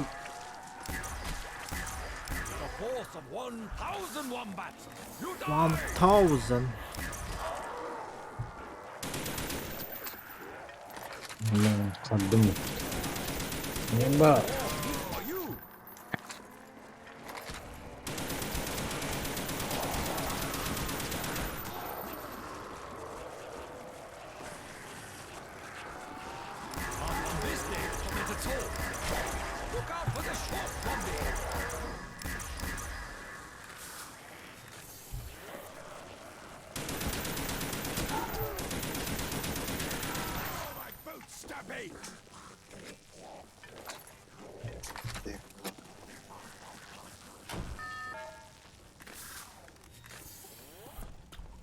S1: The force of 1,000 wombats! You die!
S3: 1000.
S4: Allah'ım kaldım mı? Yamba.
S1: For you! On this day, commit its all! Look out for the short zombie! My boot stabby!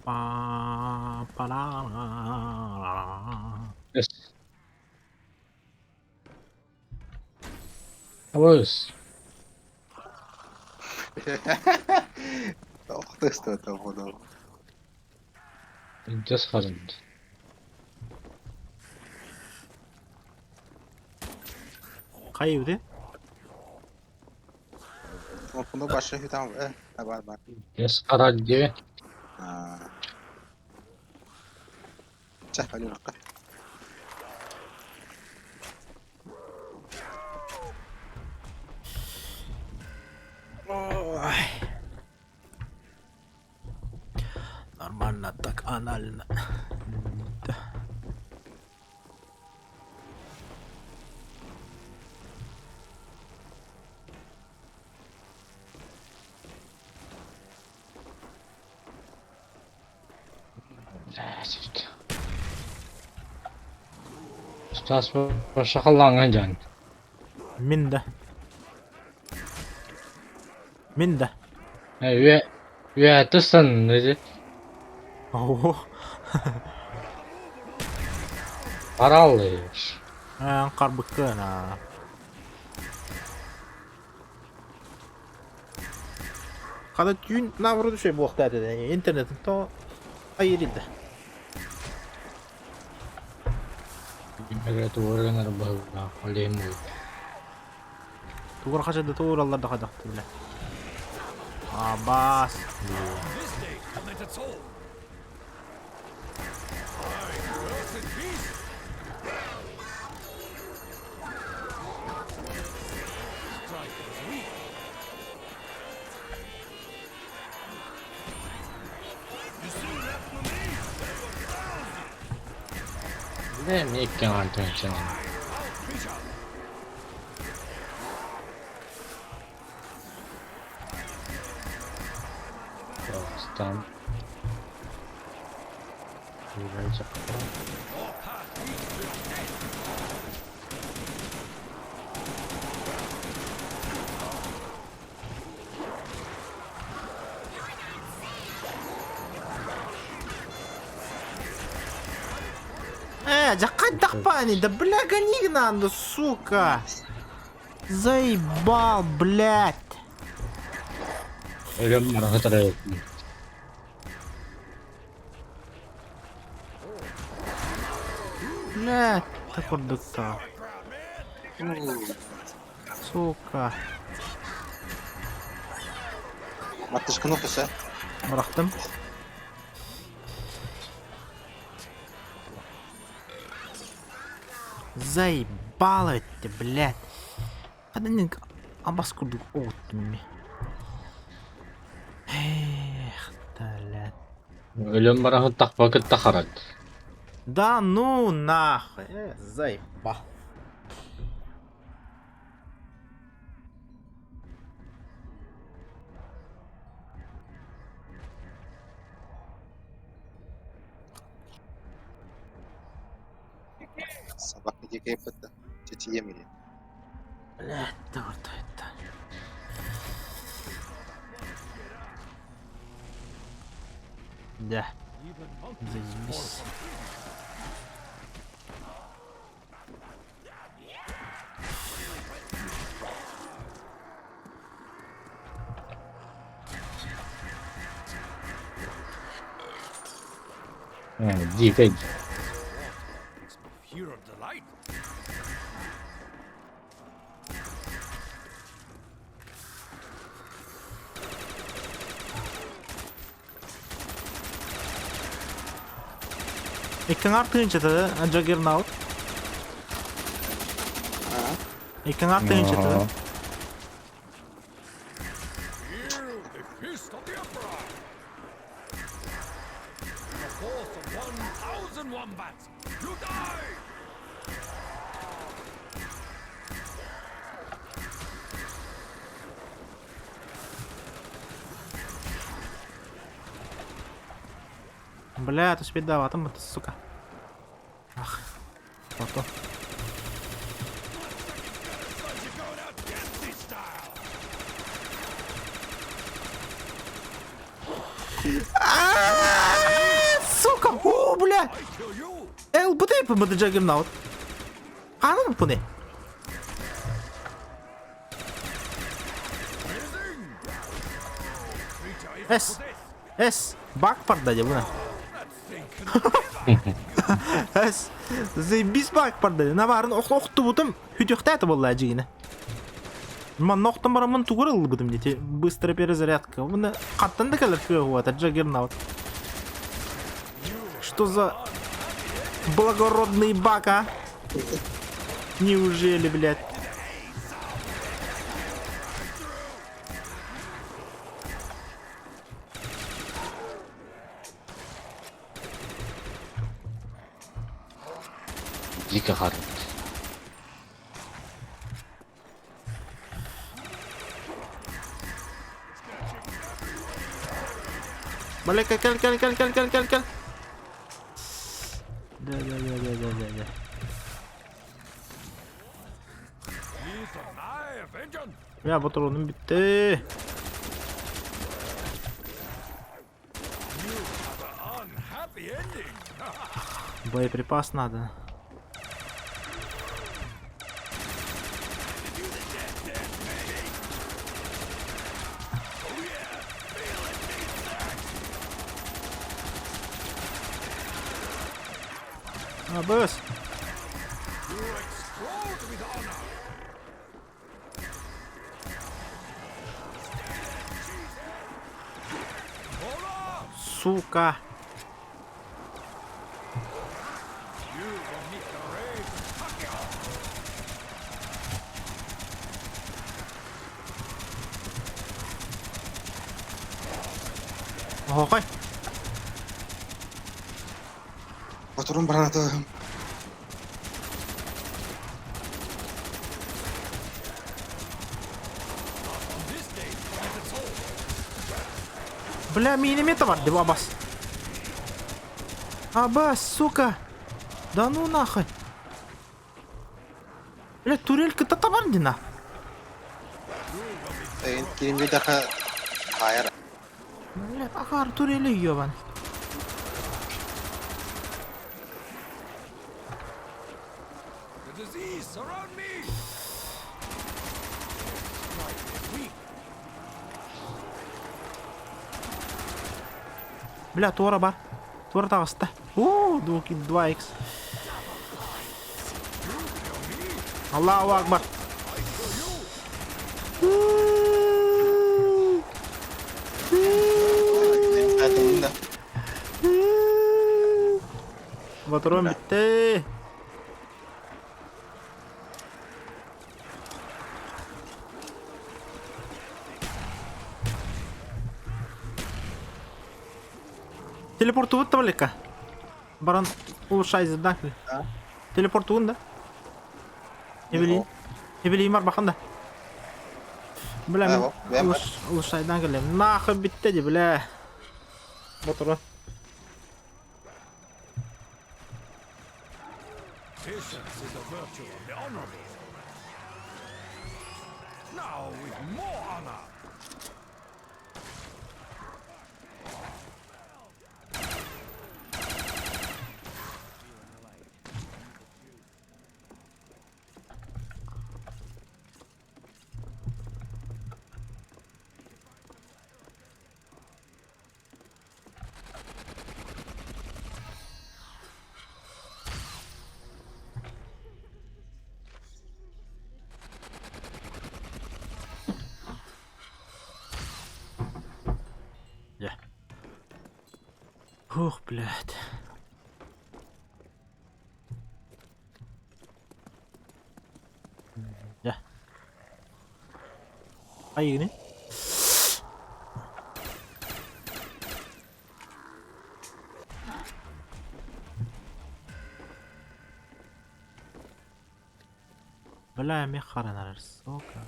S3: Pa, pa, la, la, la.
S4: Yes. Avuz.
S2: Oh, testo to vodo.
S4: Just harmed.
S3: Kayıptı.
S2: Bunu başka bir tamam. Var var.
S4: Yes karar gibi.
S2: Ha. Çek Ali Rıkkı.
S3: Ой. Нормально так анально. Да.
S4: Stas şakalangan can.
S3: Min de.
S4: Ve tısan dedi.
S3: Oh.
S4: Paralıyız.
S3: Kar bıkkın ha. Kada tüyün navru düşey bu vakti dedi. İnternetin to ayırıldı.
S4: Böyle tuğranar bahuna. Oleh mu.
S3: Tuğra kaçadı tuğralar da kadaktı bile. Bas.
S1: This day cometh a toll. Rest in peace. Strikers weak. You see that for me?
S4: Ne mi ilk antren için.
S1: Bishop.
S4: Stan. Yürüyecek.
S3: Закать пани, да бля, гони надо, сука. Заебал, блядь.
S4: Ölüm var hatırı yok.
S3: Блядь, такой докта. Сука.
S2: Матышкыны кыса.
S3: Бырактым. Заебало это, блядь. Каденник абас курдук оттуми. Эх, блядь.
S4: Ölüm var hatır vakit taharat.
S3: Да ну нахуй. Заебал.
S2: Sabah gece kayıptı. Çeçi yemeli.
S3: Блядь, да вот это. Да,
S1: Even monkeys
S3: заебись.
S4: Dikkat.
S1: pure delight.
S3: Ikan artığınca da Juggernaut.
S2: Ha?
S3: Ikan artığınca da.
S1: Hear the fist of the Emperor. The force of 1,000 wombats. You die!
S3: Бля, ты спид давай, там это, сука. Ах, потом.
S1: You're going out Dempsey style.
S3: Сука, о, бля.
S1: I kill you.
S3: Bu da yapamadı Juggernaut. Kanı mı bu ne?
S1: Amazing. 3 times
S3: Es.
S1: for this.
S3: Es. Bak пардадя, бля.
S1: That thing can
S3: Es. Заебись бак пардадя. Наварын оқты бұтым. Хүтіқтәті болла әжігіне. Ман ноқтым барамын туғырылы бұдым дете. Быстро перезарядка. Бұны қаттан да кәлір феғуата Juggernaut. Что за благородный бак, а? Неужели, блядь?
S4: Дико харат.
S3: Balik, kel. De.
S1: He's a knife engine.
S3: Ya bu turunun bitti.
S1: You have an unhappy ending.
S3: Боеприпас надо. Бэс.
S1: You explode with honor. Hola!
S3: Сука.
S1: You will meet the rage of Takeo.
S3: Охой.
S2: Oturun bıraktım.
S1: On this day, comes its toll.
S3: Бля, минимета var diye Аббас. Аббас, сука. Да ну нахуй. Бля, турелька-то табар дина.
S2: Kirimci daha hayır.
S3: Бля, акар турели ёбан.
S1: The disease surround me. Strike is weak.
S3: Бля, Тора бар. Тора тағысты. О, 2x. Аллаху акбар.
S2: Hayatımda.
S3: Батурон битти. Телепорту вот tavallika. Баран улучшай задание. Телепорту да? Эвелин бар бақында. Бля, мен улучшайдан келем. Нахуй битти де, бля. Батурон.
S1: Patience is a virtue of the honorable. Now with more honor.
S3: Ух, блядь. Ya. Ay ini. Bela mi kharanar soka.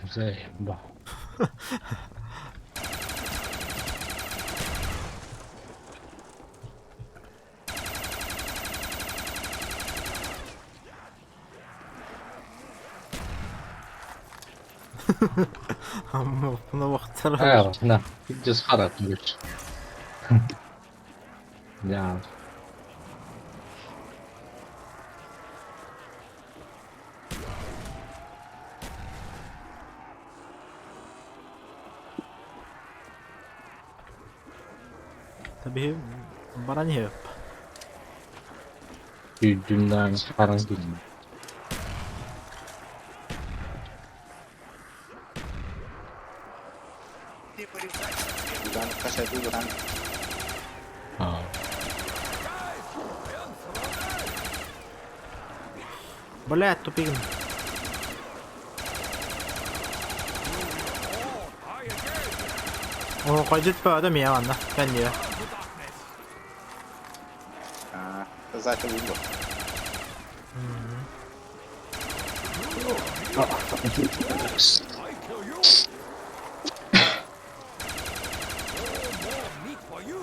S4: Güzel. Bak.
S3: Amma buna vaqtlar.
S4: Ha, na. Just harap bir. Ya.
S3: Tabii barang hep.
S4: Yüzümden sekarang gini.
S2: Bukan kasih itu bukan.
S4: Ha.
S3: Блядь, тупик. О, қажет па адам я анда. Кәнде.
S2: Nah, itu satu dulu.
S1: I kill you. Oh, more meat for you.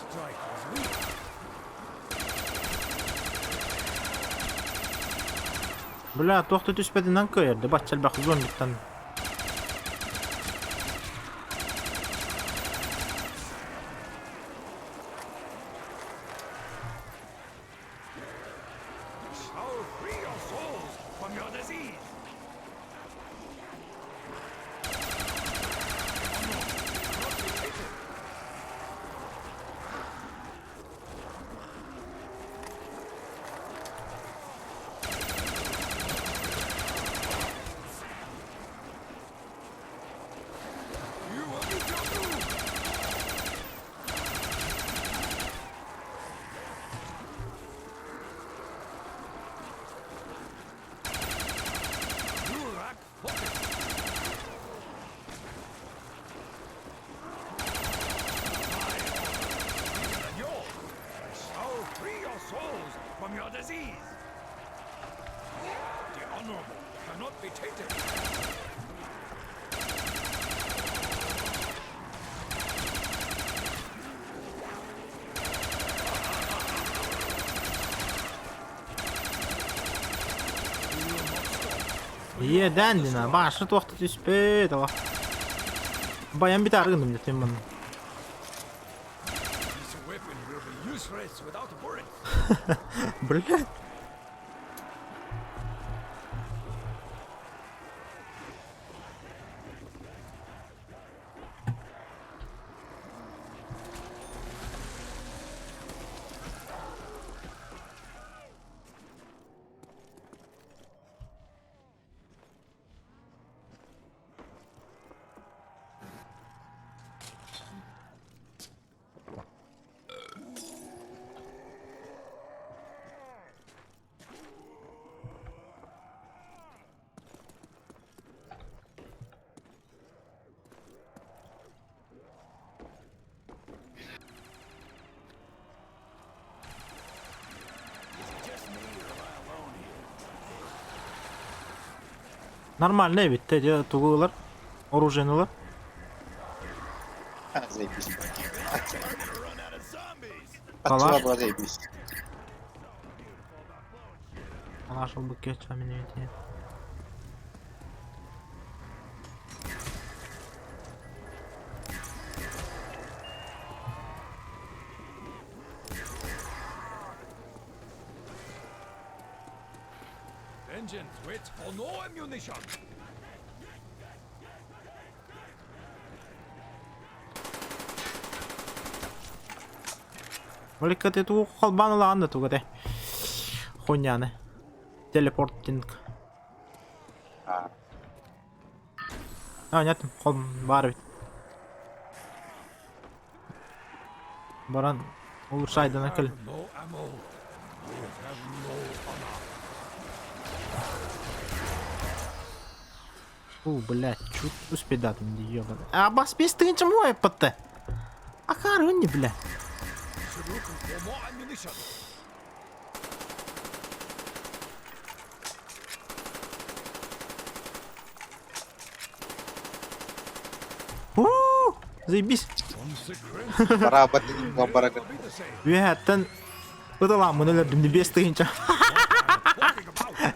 S1: Strike was weak.
S3: Bula to'xta tuspedinden koyardı. Batçal bak zonluktan.
S1: Shall free your souls from your disease. You will meet your doom. Durak Pocket. And yours shall free your souls from your disease. The honorable cannot be tainted.
S3: İyi dendin ha. Başı to'xta tuspedi. Bayan bir targındım dedim bunu.
S1: This weapon will be useless without a bullet.
S3: Bля. Нормально ведь, эти тугулар, оружейнылар.
S2: Заебись.
S3: Калаш.
S2: Отсюда было заебись.
S3: Нашел бы кетча меня эти.
S1: Vengeance waits for no ammunition.
S3: Велика ты ту холбан ланда туга де. Хуйняны. Телепортинг. Нет, холм бар бит. Баран улучшайды накыл.
S1: No ammo. You have no honor.
S3: Блядь, чуть успеть дать мне ёбаный. А бас без ты ничем мой патте. А харуни, бля.
S1: Should look for more ammunition.
S3: Заебись.
S1: Consequence
S2: Beraber dedim beraber.
S1: will be the same.
S3: Вяттан. Выдала мы налердим не без ты ничем.
S1: Talking about.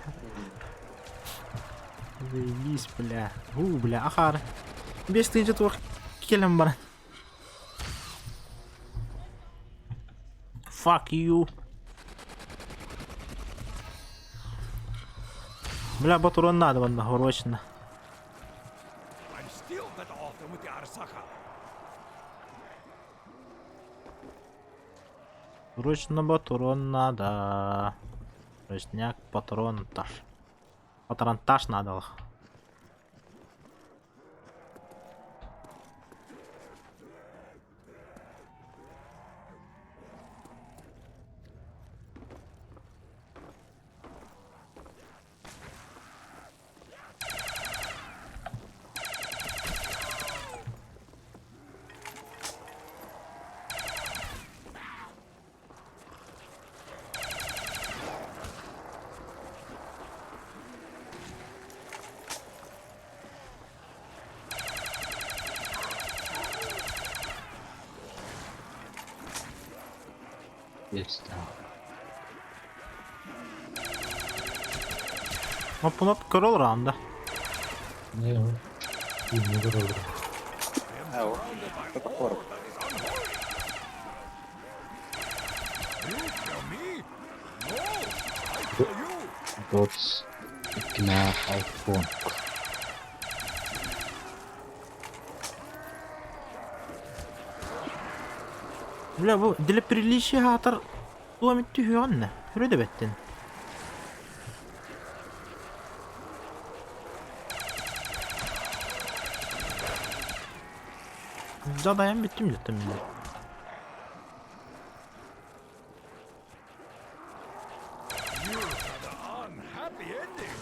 S3: Заебись, бля. Бля, ахар. Без ты ничем твой келем баран. Fuck you. Бля, батурон надо, ладно, урочно.
S1: I'm still better off than with the Arasaka.
S3: Срочно батурон надо. Росняк, патрон, таш. Патронтаж надо.
S4: Geçti.
S3: Hop kör olur anda.
S4: Ne o? Bilmiyorum olur.
S2: Ha o. Çok kork.
S1: You kill me? No! I kill you!
S4: Dots. Ikna iPhone.
S3: Bля, bu для приличия hatır tuamit tühüyor anne. Hürü de bettin. Zadayım bittim cidden bile.
S1: You had an unhappy ending!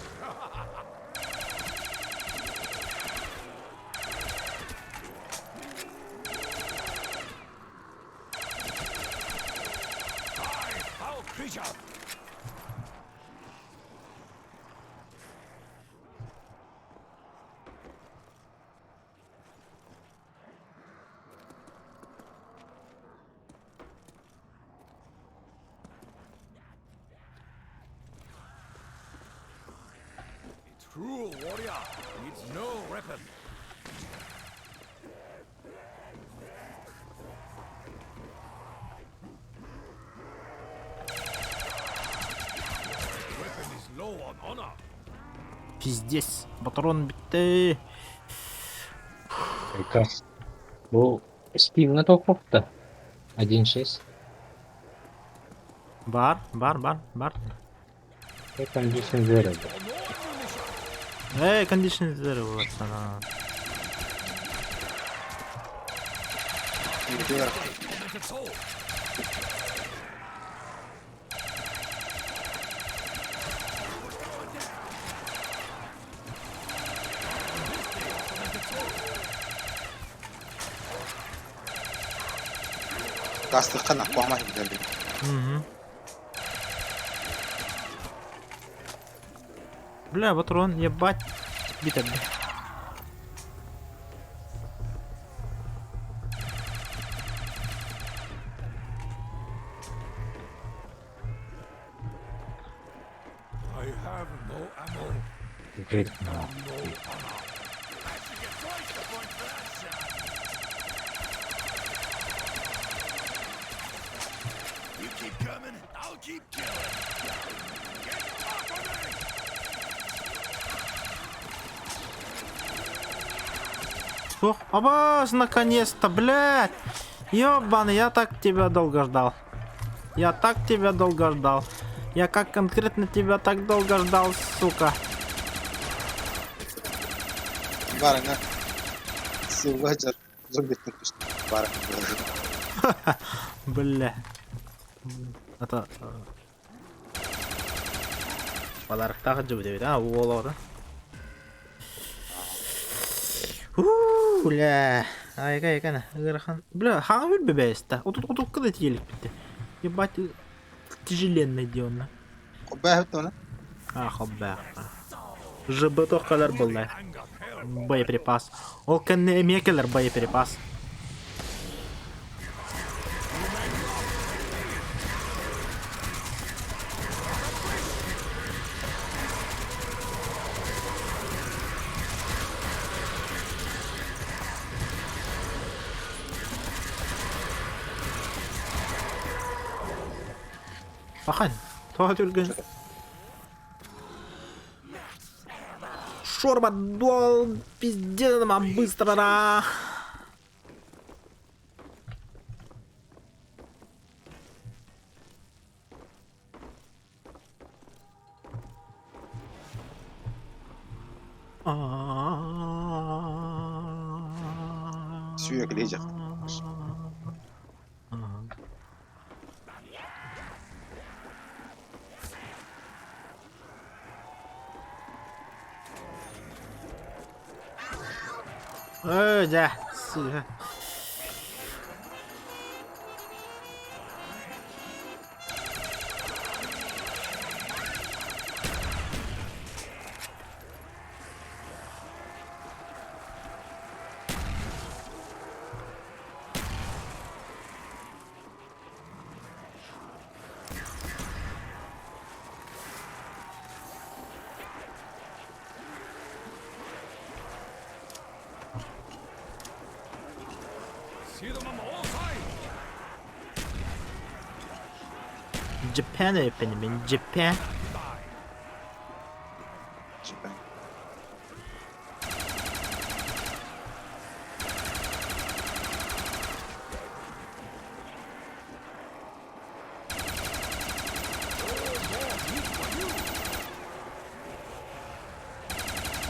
S1: Die, foul creature! A true warrior needs no weapon. Weapon is low on honor.
S3: Пиздец. Патрон bitti.
S4: Приказ. Bu Steam'de çok koktu. 1.6.
S3: Бар.
S4: Tek öncesini böyle.
S3: Эй, кондиционеры вот sana.
S2: Gidiyor.
S1: It's all.
S2: Gazete kan aklıma geldi.
S3: Угу. Бля, патрон, ебать. Битер, бля.
S1: I have no ammo.
S4: Теперь
S1: No honor. I should get twice the point for that shot. You keep coming, I'll keep killing. Get off of me!
S3: Ох, абаз, наконец-то, блядь. Ёбаный, я так тебя долго ждал. Я так тебя долго ждал. Я как конкретно тебя так долго ждал, сука.
S2: Baranga. Silvajar. Zombi tutmuş. Baranga.
S3: Бля. Это... Подарок так же будет, а? Волора. Бля. Айка. Грахан. Бля, хангыр бебеста. Утук куда телек битти. Ебать, тяжеленный дело.
S2: Kubah itu lah.
S3: Хобба. ЖБ kadar buldu.
S1: Anger, hell.
S3: Боеприпас. Ол кенне эмекелер боеприпас. Ахан, тоға түрген. Шорба дуал, пиздец, нам быстро, да.
S2: Sürekli yiyecek.
S3: Да, сука. Japan efendim, Japan.
S2: Japan.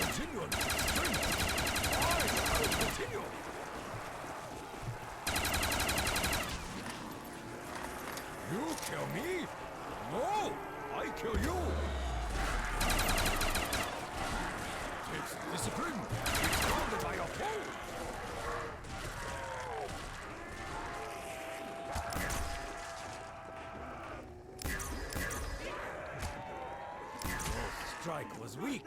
S1: Continue. I will continue. You kill me? No, I kill you. It's discipline. It's grounded by your foe. Your strike was weak.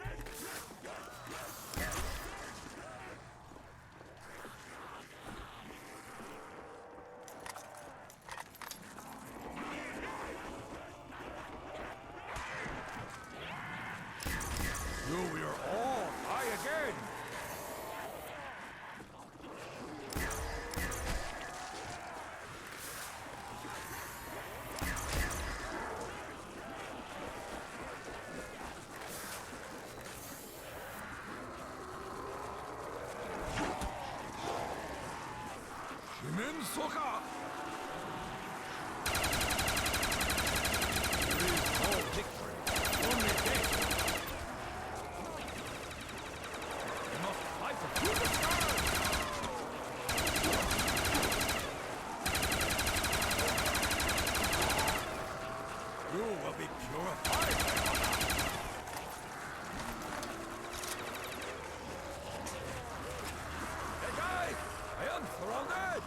S1: You are all high again. Shimen Soka. There is no victory, only death. You must fight to prove the stars. You will be purified. Hey guys, I am surrounded.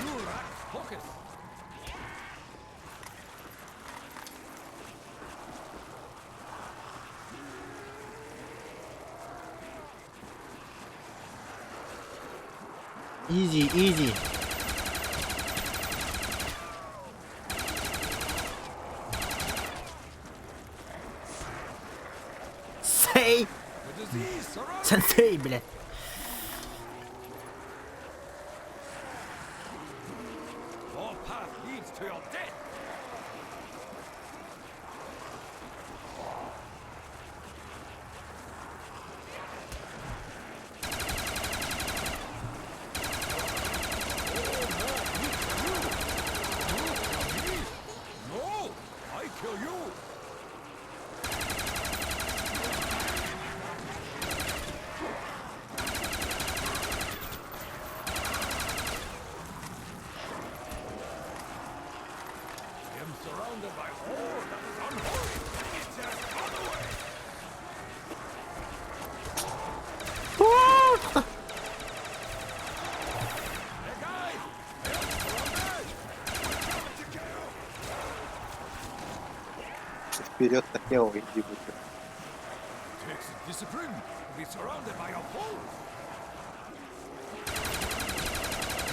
S1: You lack focus.
S3: Easy, easy. Say,
S1: The disease surrounds.
S3: sen say bile.
S1: Your path leads to your death. No, I kill you. I am surrounded by all that is unholy. It has gone away. Hey guys, I am surrounded. Coming to kill.
S2: Вперед такие иди будет.
S1: Takes discipline to be surrounded by your foes.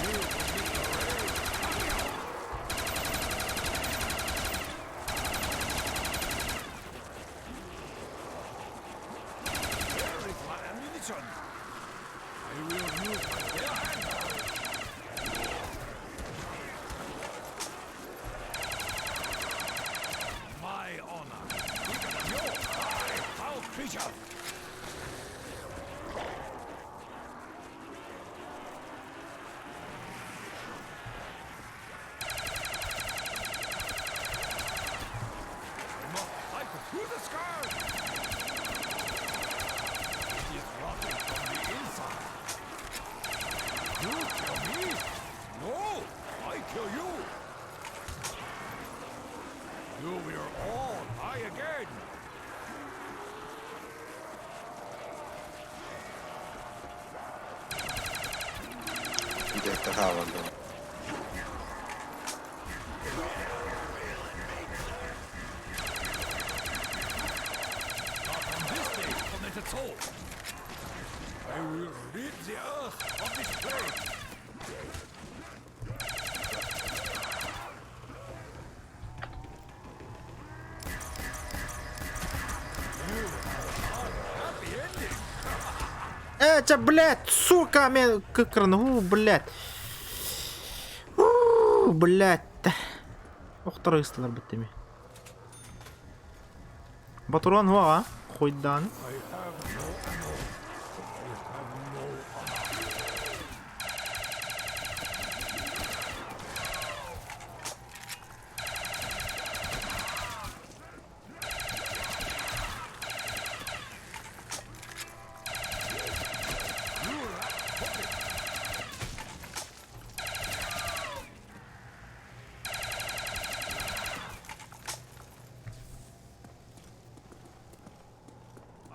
S1: You will be arrayed. Where is my ammunition? I will use my bare hand. My honor, bigger than yours. I, foul creature. We must cycle through the sky. It is rotting from the inside. You kill me? No, I kill you. You will all die again.
S2: Где это Хаванда?
S1: Not on this day, commit its soul. I will rid the earth of this plague.
S3: Ча, блядь, сука, мен кыкрын, блядь. Блядь. Охтар ыстылар биттеми. Батуран хуа, хойдан.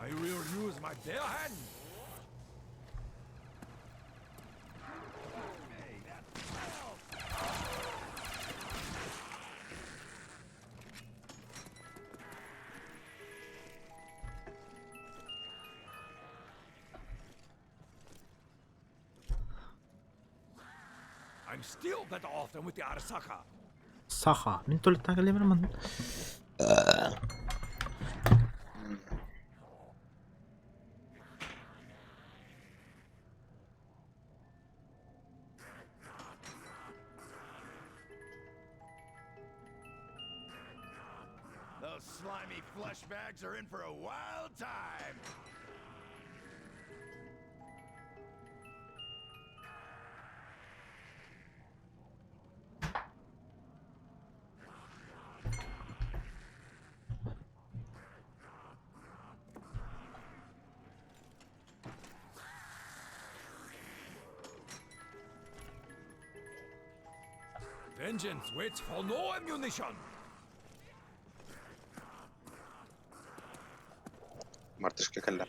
S1: I will use my bare hand. I'm still better off than with the Arasaka.
S3: Saha. Min tulitan kaliman man.
S1: Those slimy flesh bags are in for a wild time. Vengeance waits for no ammunition.
S2: Мартышка калла.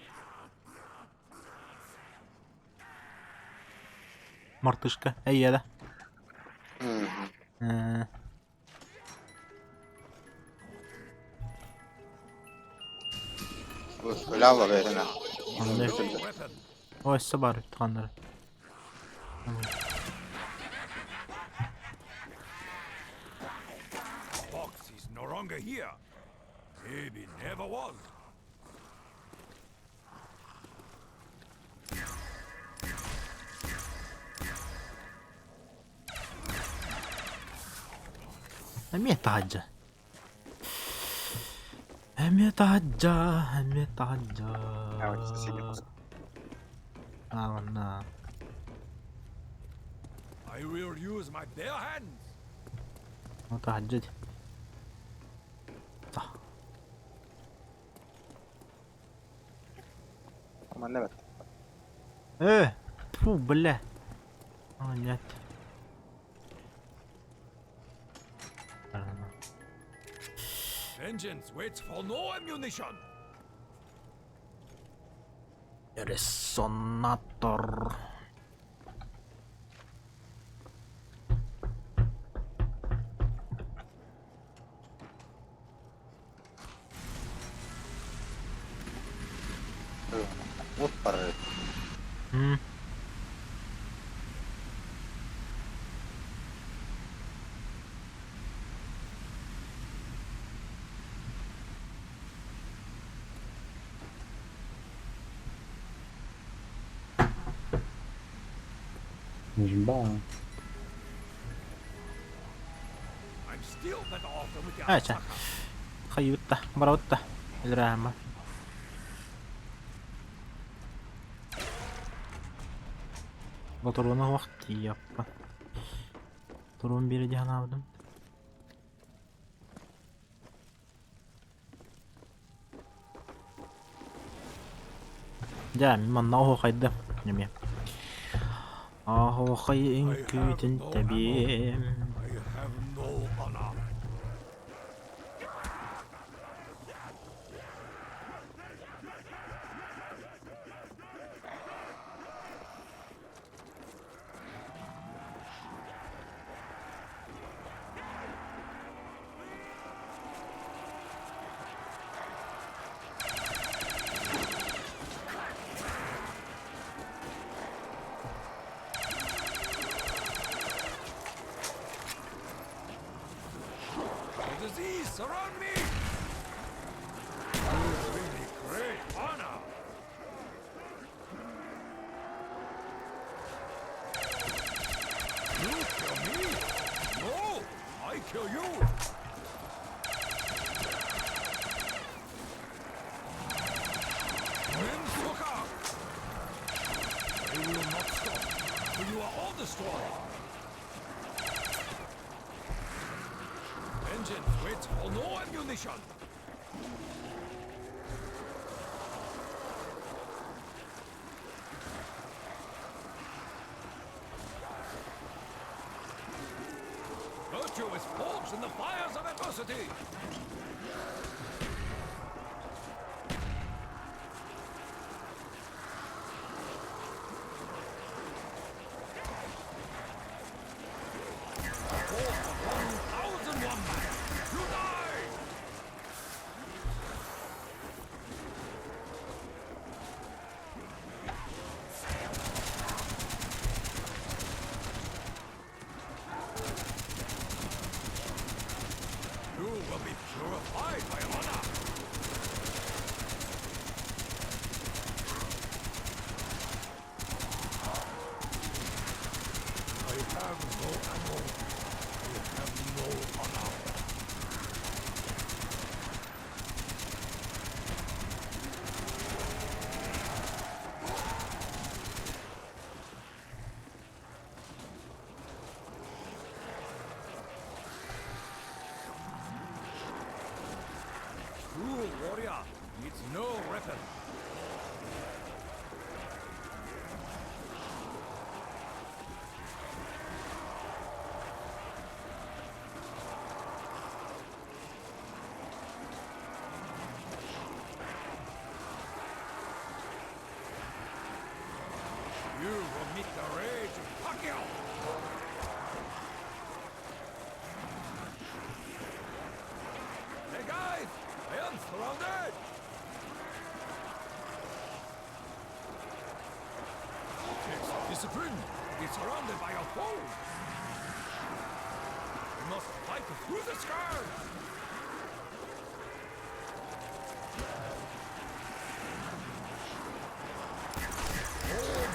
S3: Мартышка. Әйе
S2: Öyle Allah verene.
S3: Андай.
S1: No weapon.
S3: Oysa бар тукандары.
S1: Fox is no longer here. Maybe never was.
S3: أمي تعجة. أمي تعجة. أمي تعجة. والله.
S1: I will use my bare hands.
S3: متعجد. صح.
S2: ما نبت.
S3: إيه. فو بالله. نيت.
S1: Vengeance waits for no ammunition.
S3: Resonator.
S2: Uppar.
S4: Жба.
S1: I'm still better off than with the
S3: Acha.
S1: Arasaka.
S3: خيوطة مروطة الرامة. Baturu'na vakti yapma. Baturu'nun biri cihan aldım. جاء من هو خيده جميع هو خي إن كنت تنتبه
S1: I have no honor. The disease surround me. Really great honor. kill you! Minsuka! They will not stop, for you are all destroyed! Vengeance waits for no ammunition! Virtue is forged in the fires of adversity! Force of 1,001 man! You die! You will be purified by honor! I have no ammo. I have no honor. True warrior needs no weapon. You will meet the rage of Pacquiao. Hey guys, I am surrounded. Takes discipline to be surrounded by a foe. We must fight through the sky.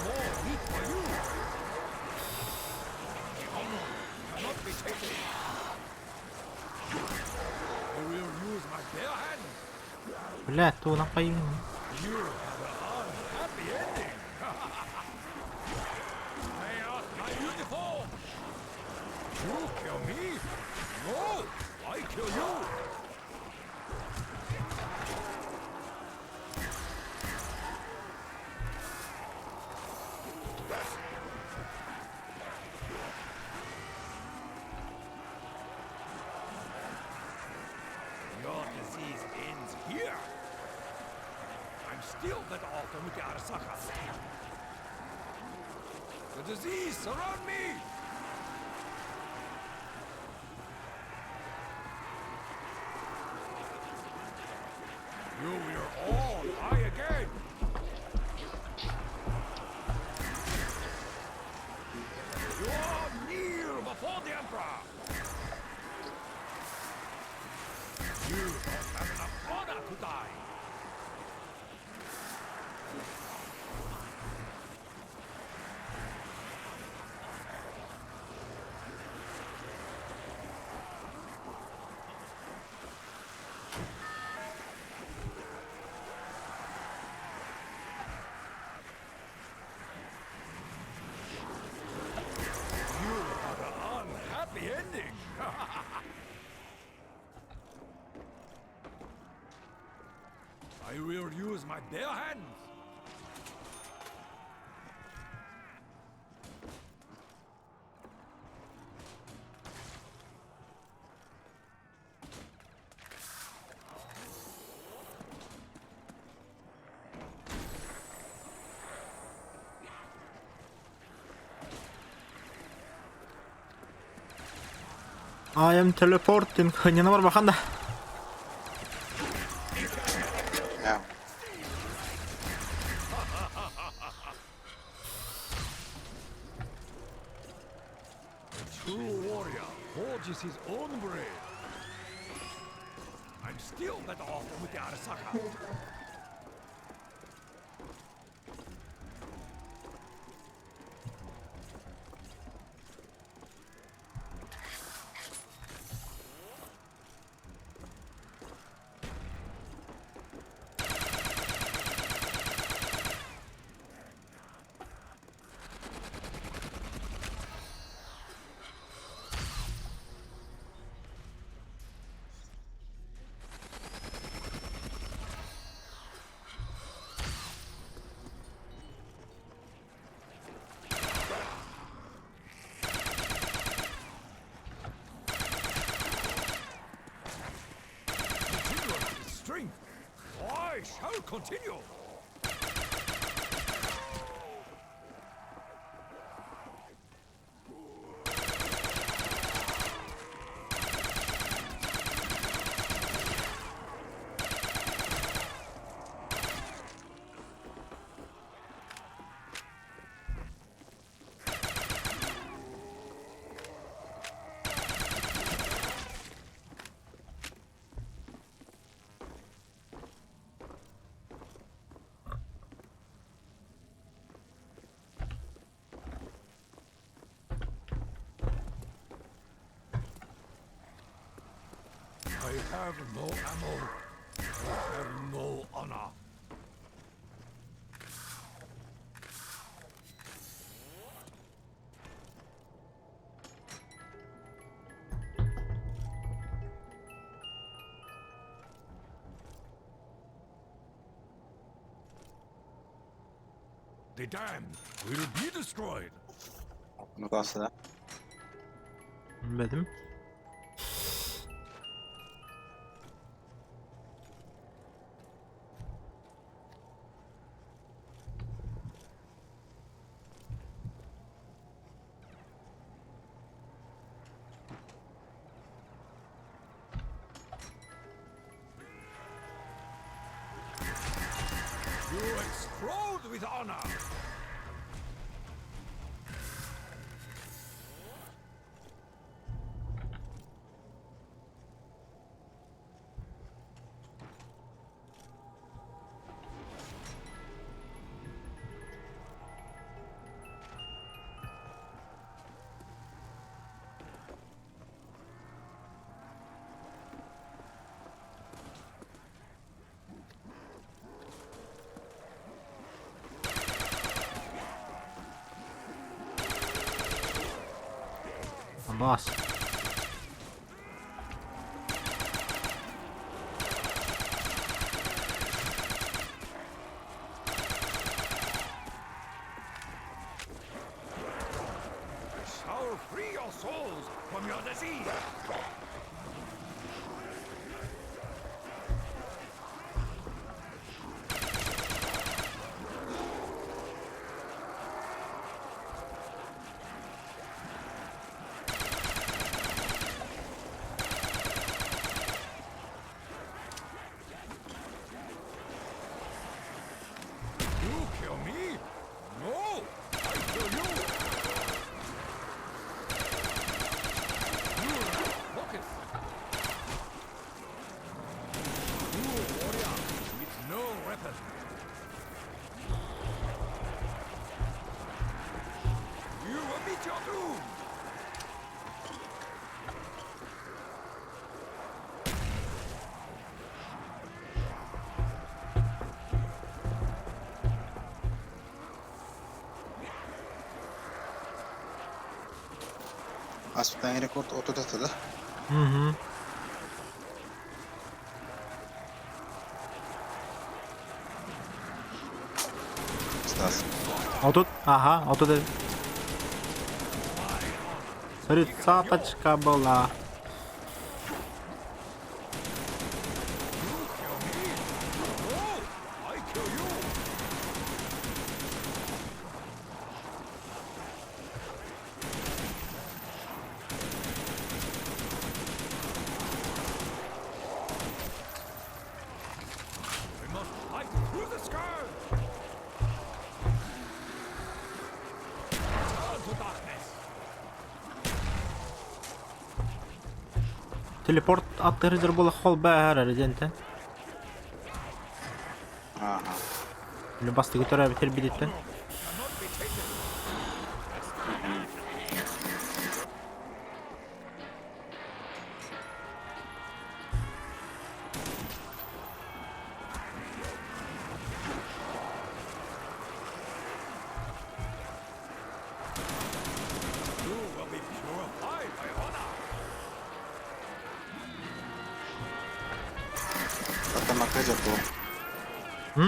S1: More heat for you. Honor cannot be taken. I will use my bare hands.
S3: Блядь, tulak pa yun.
S1: You have an unhappy ending. May out my uniform. You kill me? No, I kill you. Your disease ends here. I'm still better off than with the Arasaka. The disease surround me. You will all die again. You all kneel before the Emperor. You don't have enough honor to die. You had an unhappy ending. I will use my bare hands.
S3: I am teleporting. Hınyana var bakan da.
S2: Yeah.
S1: True warrior forges his own grave. I'm still better off than with the Arasaka. will continue. I have no ammo. I have no honor. The dam will be destroyed.
S2: Bunu kalsa.
S3: Bilmedim.
S1: You explode with honor.
S3: Bas.
S1: Shall free your souls from your disease. You kill me? No! I kill you! You focus! You warrior with no weapon. You will meet your doom!
S2: Aspten rekord otodatada.
S3: Mhm.
S2: Stas.
S3: Auto. Ага, auto dedi. Тридцаточка была.
S1: I kill you! We must fight through the sky! Turn to darkness!
S3: Телепорт attırıcı bola hol bäher rezente.
S2: Aha.
S3: Bunu bastı götüre bitir bilitten.
S1: Cannot be taken! You will be purified by honor!
S2: Batlamakka jar bu.
S3: Hı?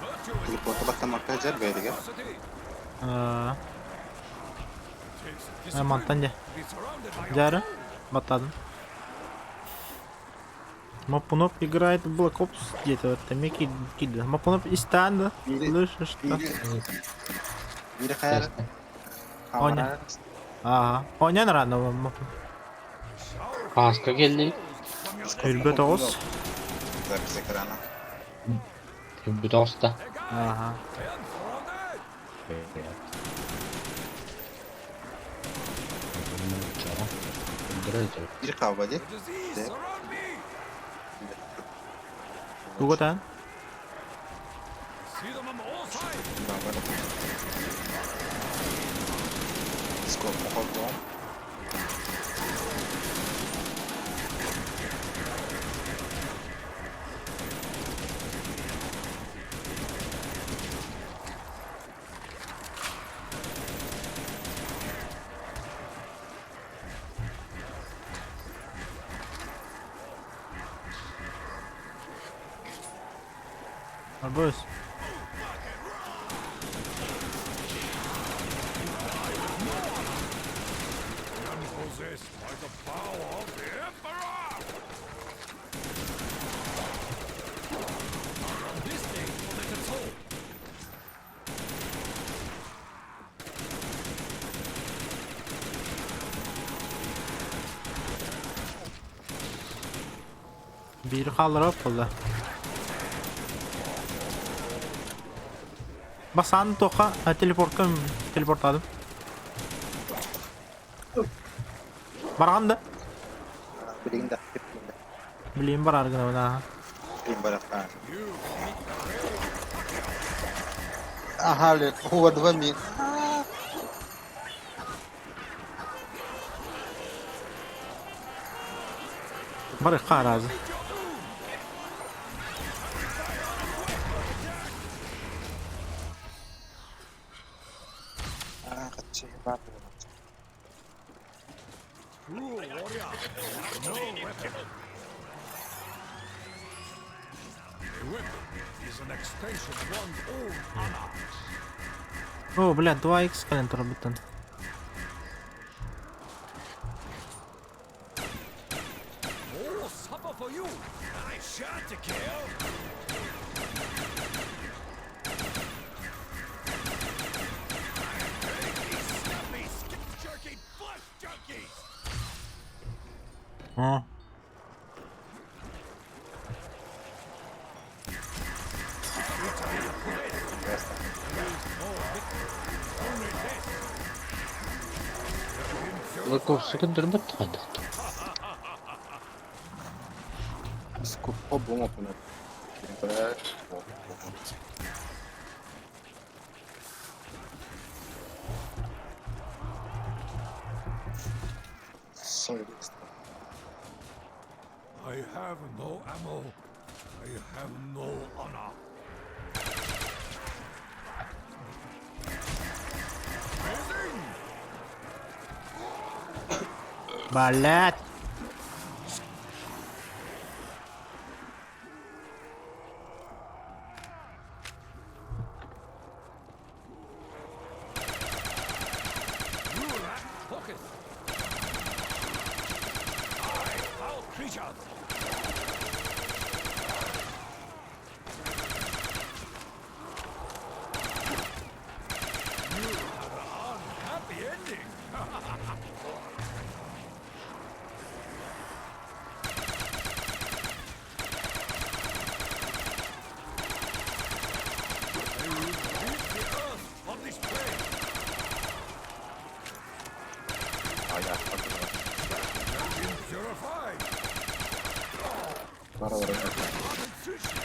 S1: Virtue is
S2: Teleporta batlamakka jar beydiga.
S1: capacity! Takes
S3: Mantan
S1: discipline
S3: de.
S1: to be surrounded by your
S3: Jarı.
S1: foes.
S3: Batladım. Мапунов играет в Black Ops где-то вот там киды. Мапунов из станда.
S2: Били.
S3: Слышишь, что?
S2: Biri kayar.
S3: Oyna. Ага. Oynayan rano Mapun.
S4: Paska geldi.
S3: Hürbet Oğuz.
S2: Da bize kırana.
S4: Bu da usta.
S3: Ага.
S2: Biri kavga değil.
S1: Disease surround me.
S3: 누구단?
S1: See them on all sides.
S2: Ben böyle. Skop oldu.
S3: Arbuz.
S1: I am possessed by the power of the Emperor. On this day, will let it toll.
S3: Bir kaldırıp oldu. Bak sen toka teleport aldım. Baranda.
S2: Bileyim de.
S3: Bileyim var argına bana.
S2: Bileyim böyle. Ahali. Huwa dua min.
S3: Bari qarazı.
S2: Kaçı var.
S1: True warrior. No weapon. A weapon is an extension of one's own honor.
S3: О, блядь, 2х kalian terebutan.
S1: Oh, supper for you. Nice shot to kill. These snappy, skip-jerky flesh junkies.
S3: Ha.
S4: Black Ops'a gönderme hadi.
S2: Skop oldu mu bunu? Böyle. Söyleyeyim.
S1: I have no ammo. I have no honor. Amazing!
S3: Balet.
S1: You rat pocket! I foul creatures! You have an unhappy ending! I will beat the earth on this plane!
S2: Ayak bakın.
S1: Been purified!
S2: Var var.
S1: Ramen sushi!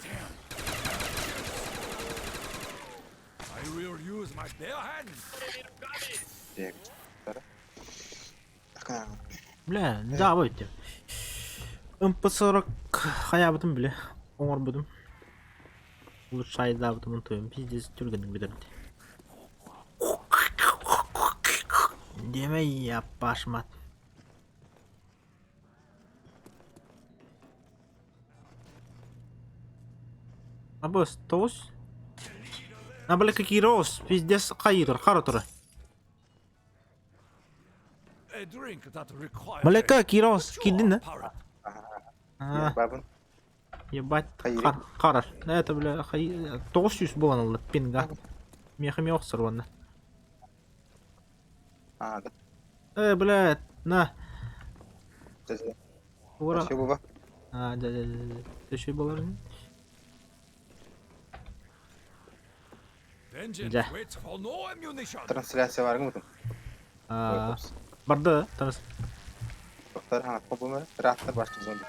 S1: Damn! I will use my bare hands!
S2: Diye. Bakın.
S3: Бля, да, вот. МП-40 хаябытым биле. Оңор будым. Лучше айдабытым унтуем. Пиздец түргенин бидерди. Деме я пашмат. Абыс, тоус? Набылы какие роз, пиздец кайыр, каратыры.
S1: A drink that requires
S3: Малека, Кирос, килдин да?
S1: power.
S3: А,
S2: Бабын.
S3: ебать,
S2: Хайри.
S3: карар. Это, бля, 900 болан алды пинга. Мехами оксыр ванна.
S2: А, да.
S3: Блядь, на.
S2: Тезе.
S3: Ура.
S2: Все буба.
S3: Да. Төшөй болар.
S1: Vengeance
S3: Ja.
S1: waits for no ammunition.
S2: Трансляция var mı?
S3: Барды, тарас.
S2: Doktor ha kopumı rahatlar başlıyor zombi.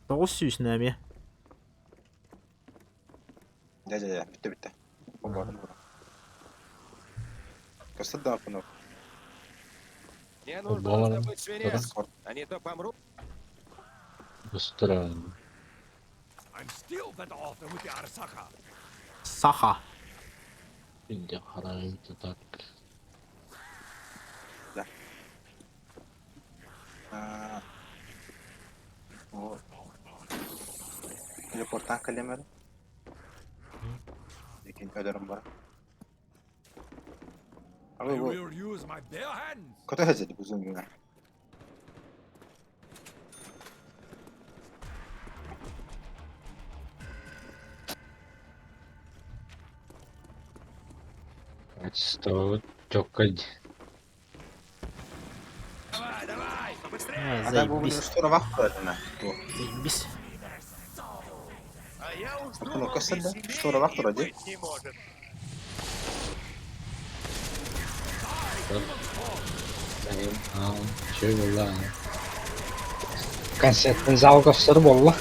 S3: Тоғыз сүйіс нәме.
S2: Ja. Bitti. Kopamadım bunu. Кырсыддан кunu.
S5: Мне нужно
S4: Футболом.
S5: раздобыть свинец, а не то помру.
S4: Быстро.
S1: I'm still better off than with the Arasaka.
S3: Саха.
S4: Şimdi harayı tutak.
S2: O teleporttan kalemleri. Lekin öderim var.
S1: I
S2: Abi bu
S1: will use my bare hands.
S2: kötü hezeli bu zombiler.
S4: Качество чокать.
S5: Давай, побыстрее.
S2: Adam bu bunu
S3: Заебись.
S2: üstüne vakit verdi ne? Bu.
S3: Заебись.
S5: А я уж
S2: Ну,
S5: думал,
S2: косарь, да?
S5: веселее
S2: Что, рвак
S5: и
S2: вроде?
S5: быть не может.
S4: Şey bolla. Konsertin zalgafsır bolla.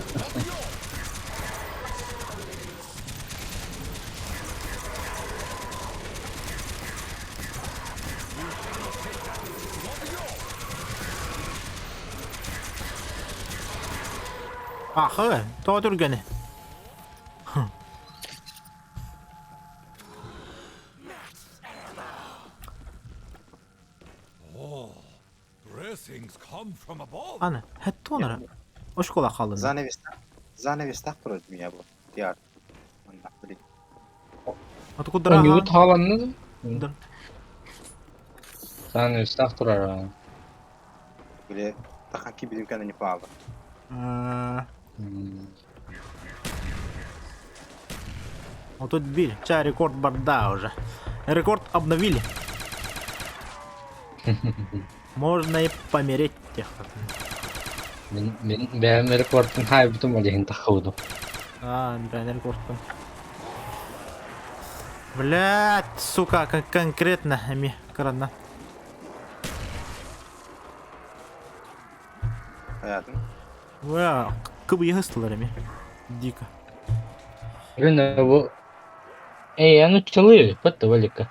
S3: Ахы, тоğa түргені.
S1: Blessings come from above.
S3: Аны, hette onlara. Hoş kola kaldın.
S2: Zanevis tak durur dünya bu. Diyar. Ondan böyle.
S3: Atı kudura
S4: Onu
S3: ha.
S4: yut halanını.
S3: Dur.
S4: Sen üstak durar ha.
S2: Böyle takan ki bilim kendini pahalı.
S3: Вот тут били. Ча, рекорд борда уже. Рекорд обновили. Можно и помереть тех.
S4: Benim rekortum haybutum oleyhin takıldı.
S3: Да, рекорд. Блять, сука, как конкретно ми крадна.
S2: Hayatım.
S3: Ва, кыбы ягыстылар ми. Дико.
S4: Rune bu. Yani çalıyor. Fıttı velika.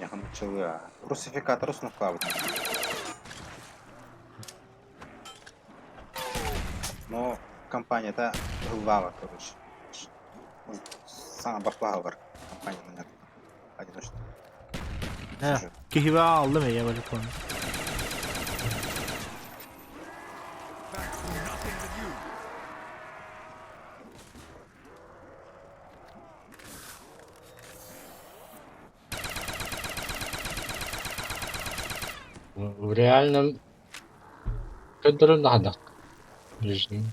S2: Yakın çalıyor. Rusifikatör sınıf kaldı. Но компания-то глава, короче. Самая баклава var. Компания нет. Одиночно.
S3: Кихиbe aldım ya böyle konu.
S1: Back to nothing with you.
S4: В реальном координатах режим.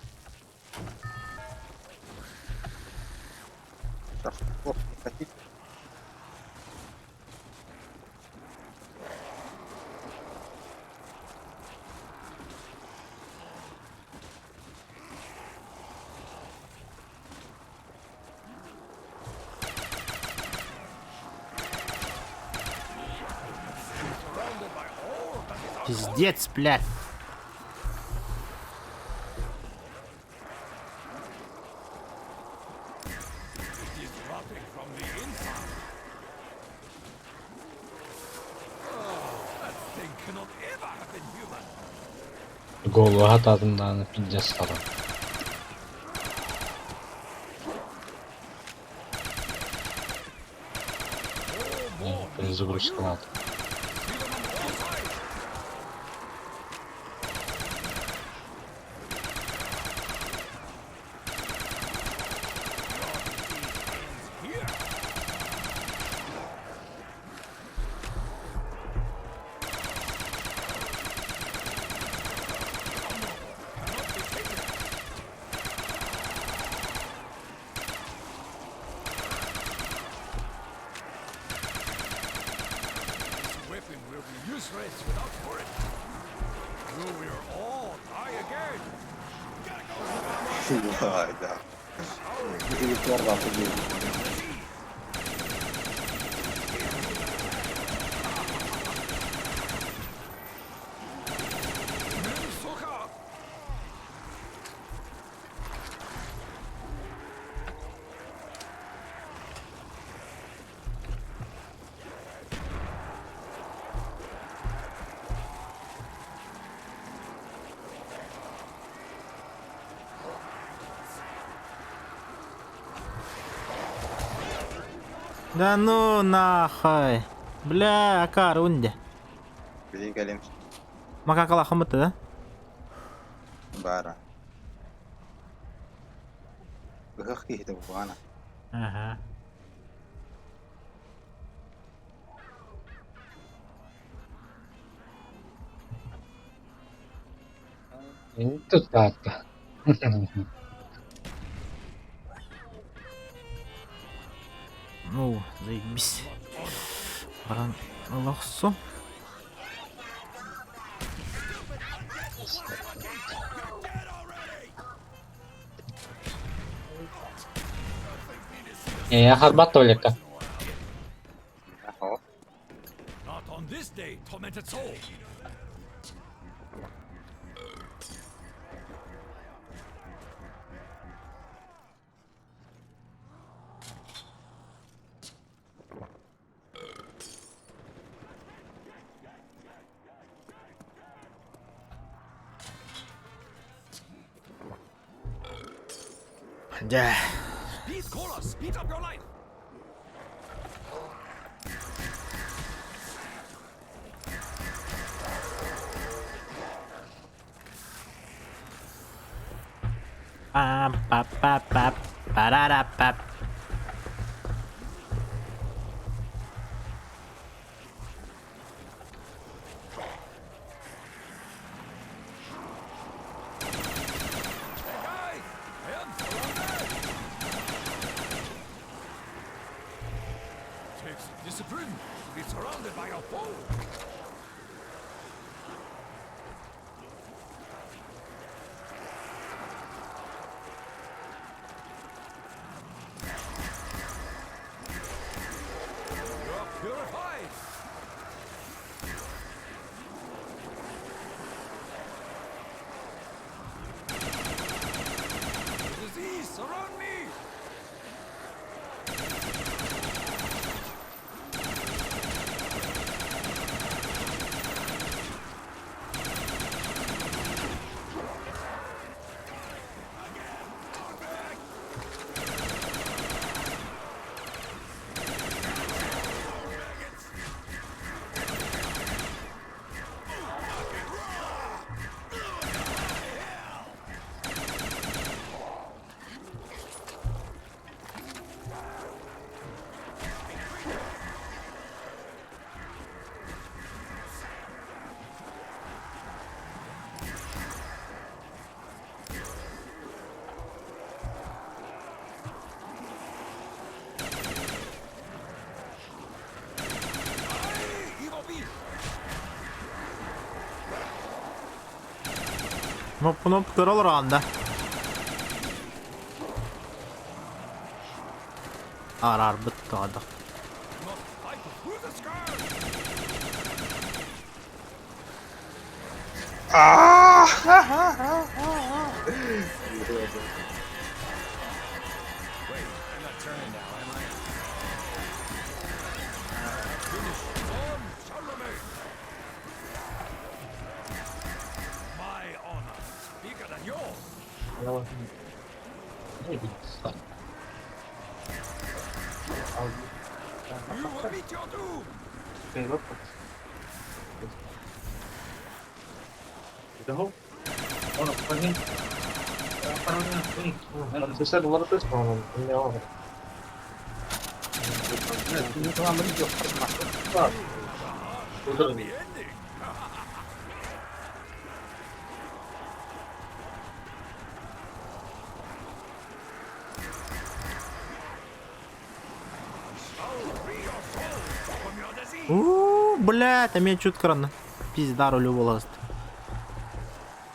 S2: Сейчас, оп, не хотите?
S1: Surrounded by all that is out.
S3: Пиздец, блядь.
S1: It is rotting from the inside. That thing cannot ever have been human.
S4: Golu hatadından pince sana. Benzi vuruştular.
S1: See them on all sides. Here. useless race without courage. You will all die again.
S2: Hayda. Çocuklar var diyor.
S1: Suka!
S3: Да ну нахуй. Бля, акарунде.
S2: Bilin gelin
S3: Makakala xamıtı da.
S2: bara. Gıhık kihdi bu bana.
S3: Aha.
S4: Itu tata.
S3: Ну, заебись. Баран алақсо.
S4: Ya harbat только.
S2: Jaha.
S1: Not on this day, tormented soul.
S3: Ja.
S1: Speed, Cola, speed up your line.
S3: Pam pap pap pap. Parara pap.
S1: Hey guys, I am surrounded. Takes discipline to be surrounded by a foe. You're purified. Disease, surround me. Evil beast.
S3: Bunu kör olur anda. Arar bitti adı.
S1: Must fight through the sky. Wait, I'm not turning now, am I? Finish on Charlemagne. My honor is bigger than yours. You will meet your doom.
S2: Ini tuh ambil jok pernah.
S1: The ending. Shall free your soul from your disease.
S3: блядь, а меня чуть кран. Пизда рулю волост.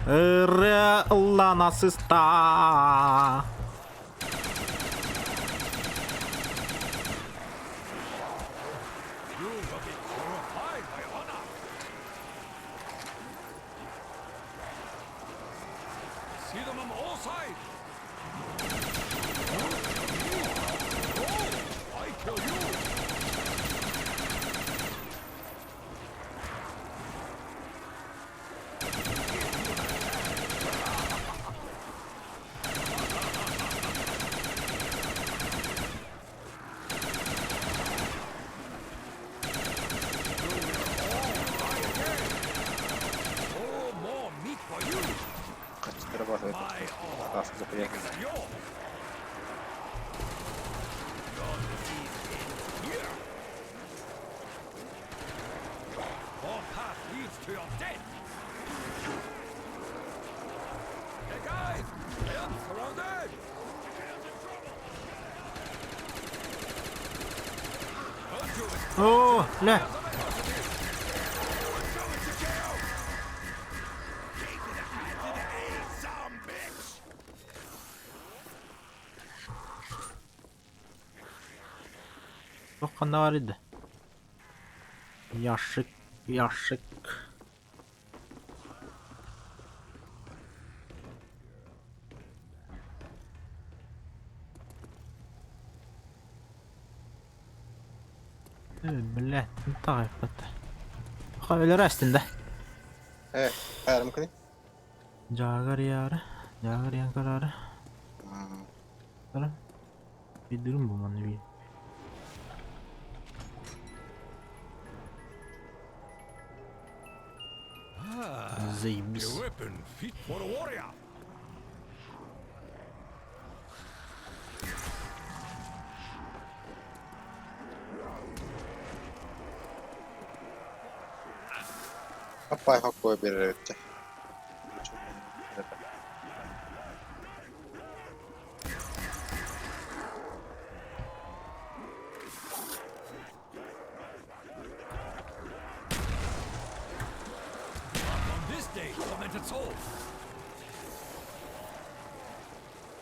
S3: Лана сыста.
S1: You will be purified by honor. See them on all sides. No, I kill you. Oh, more meat for you.
S2: Перерабатывает. Остался за приятным.
S1: Your disease ends here. Our path leads to your death. Hey guys, I am surrounded. Don't you
S3: О, ля.
S1: some bitch.
S3: Bakkan ne var idi? Yaşık, yaşık. Billah, intihar etti. Öyle rastında.
S2: Evet. Ayarımı kırayım.
S3: Jagar yarı, jagar yan kararı. Tamam. Bir durum bu bana bir. Zaybis.
S1: A weapon fit for a warrior.
S2: Kappay hakkoja bireytti.
S1: On this day, tormented soul.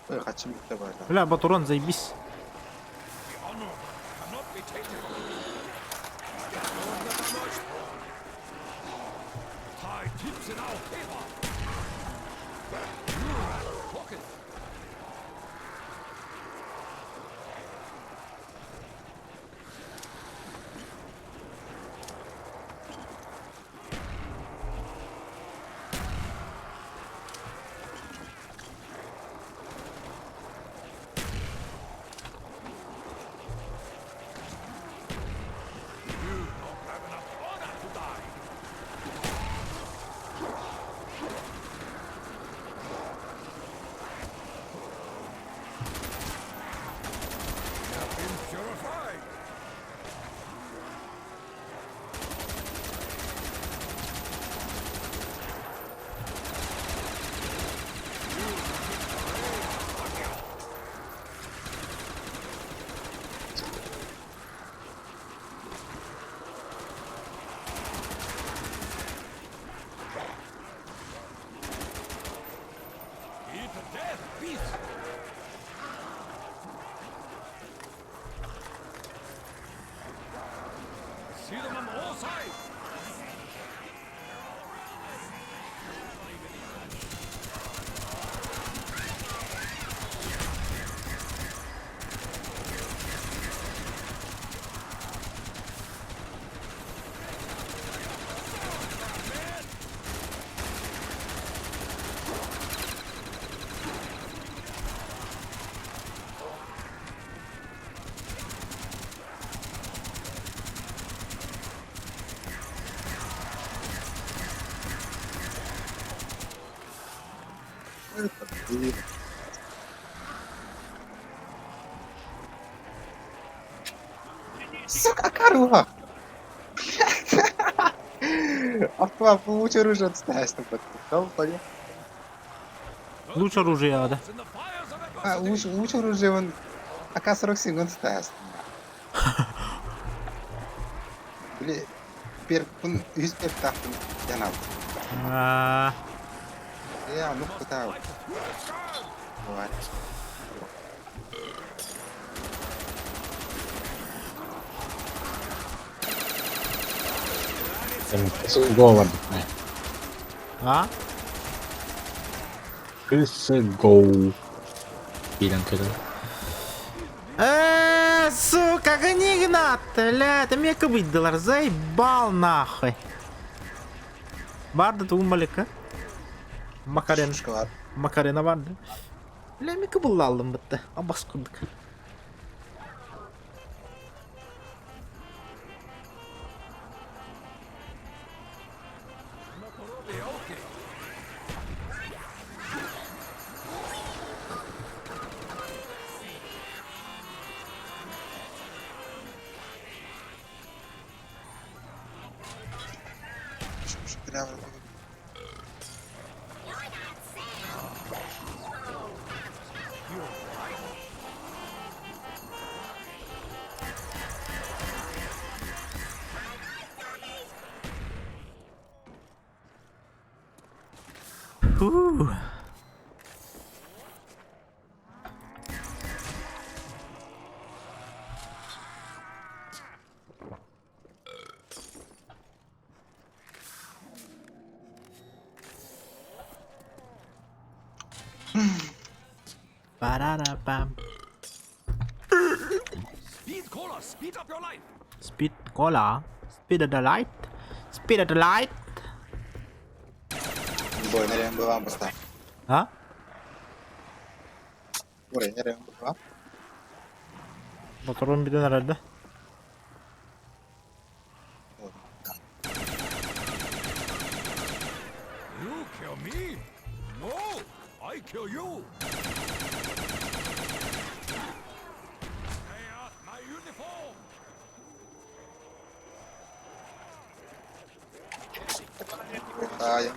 S2: Böyle kaçım bitti böyle.
S3: Bля, Baturan zaybis.
S1: The honor cannot be taken. Tide tips in our favor. You rat pocket. You don't have enough honor to die. You have been purified. Eat the death, beast! See them on all sides!
S2: Сука, корова! Блядь! Луч оружие отставить, подписал, понятно.
S3: Луч оружия, да.
S1: In the fires of
S2: А,
S1: adversity!
S2: луч оружие, он АК-47 он ставит. Блин, 100 taktım. Yan aldım.
S3: Aa,
S2: Ya nuk kutağı. Var.
S4: Let's go over.
S3: ha?
S4: Let's go. Bilang ke tu.
S3: Сука, гони Игнат, блядь, меня выдалар, заебал нахуй. Vardı tuğumbalık. Makarena.
S2: Şuşka var.
S3: Makarena vardı. Lan bir kıbılla aldım bitti. Abbas kurduk.
S2: Şuraya var.
S3: Huh. Ba-da-da-bam.
S1: Speed cola, speed up your life.
S3: Speed cola. Speed of the light. Speed of the light.
S2: Boy nereye babam basta.
S3: Ha?
S2: Buraya nereye babam?
S3: Motorun bir de nerede?
S1: You kill me? No, I kill you. Stay out my uniform.
S2: Aa yan.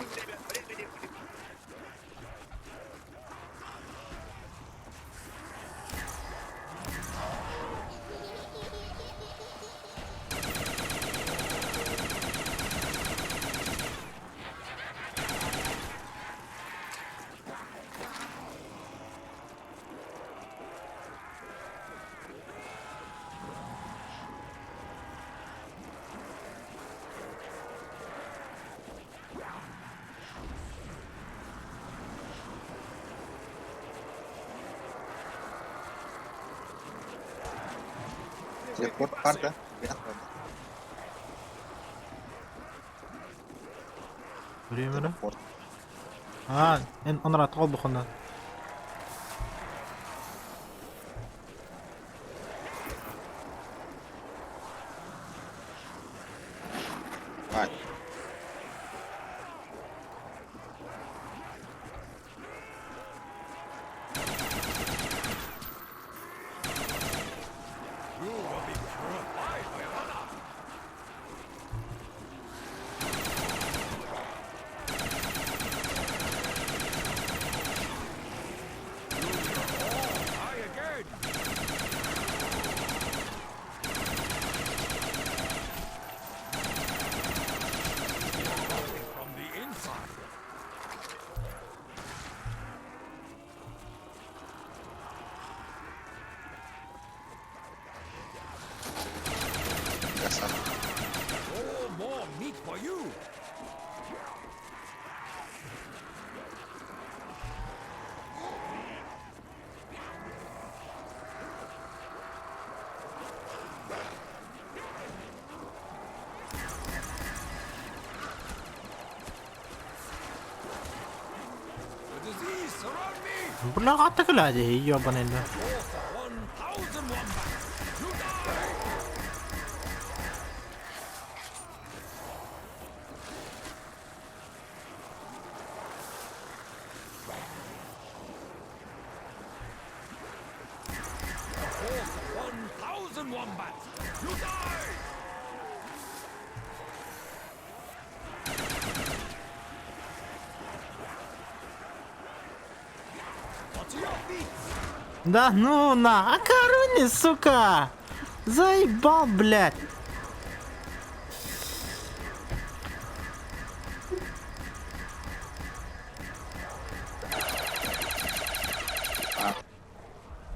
S2: Teleport var da.
S3: Görüyor musun?
S2: Teleport.
S3: Ha, en onlara kaldı ondan.
S2: Var.
S1: You will be purified by honor. You will all die again. From the inside.
S2: Yasa.
S1: No more meat for you. The disease surround me.
S3: Bunlar katta kıladı yiyor bana elle.
S1: All for 1,000 wombats. You die. All for 1,000 wombats. You die. What's your feet?
S3: Да ну на, окорони, сука! Заебал, блядь!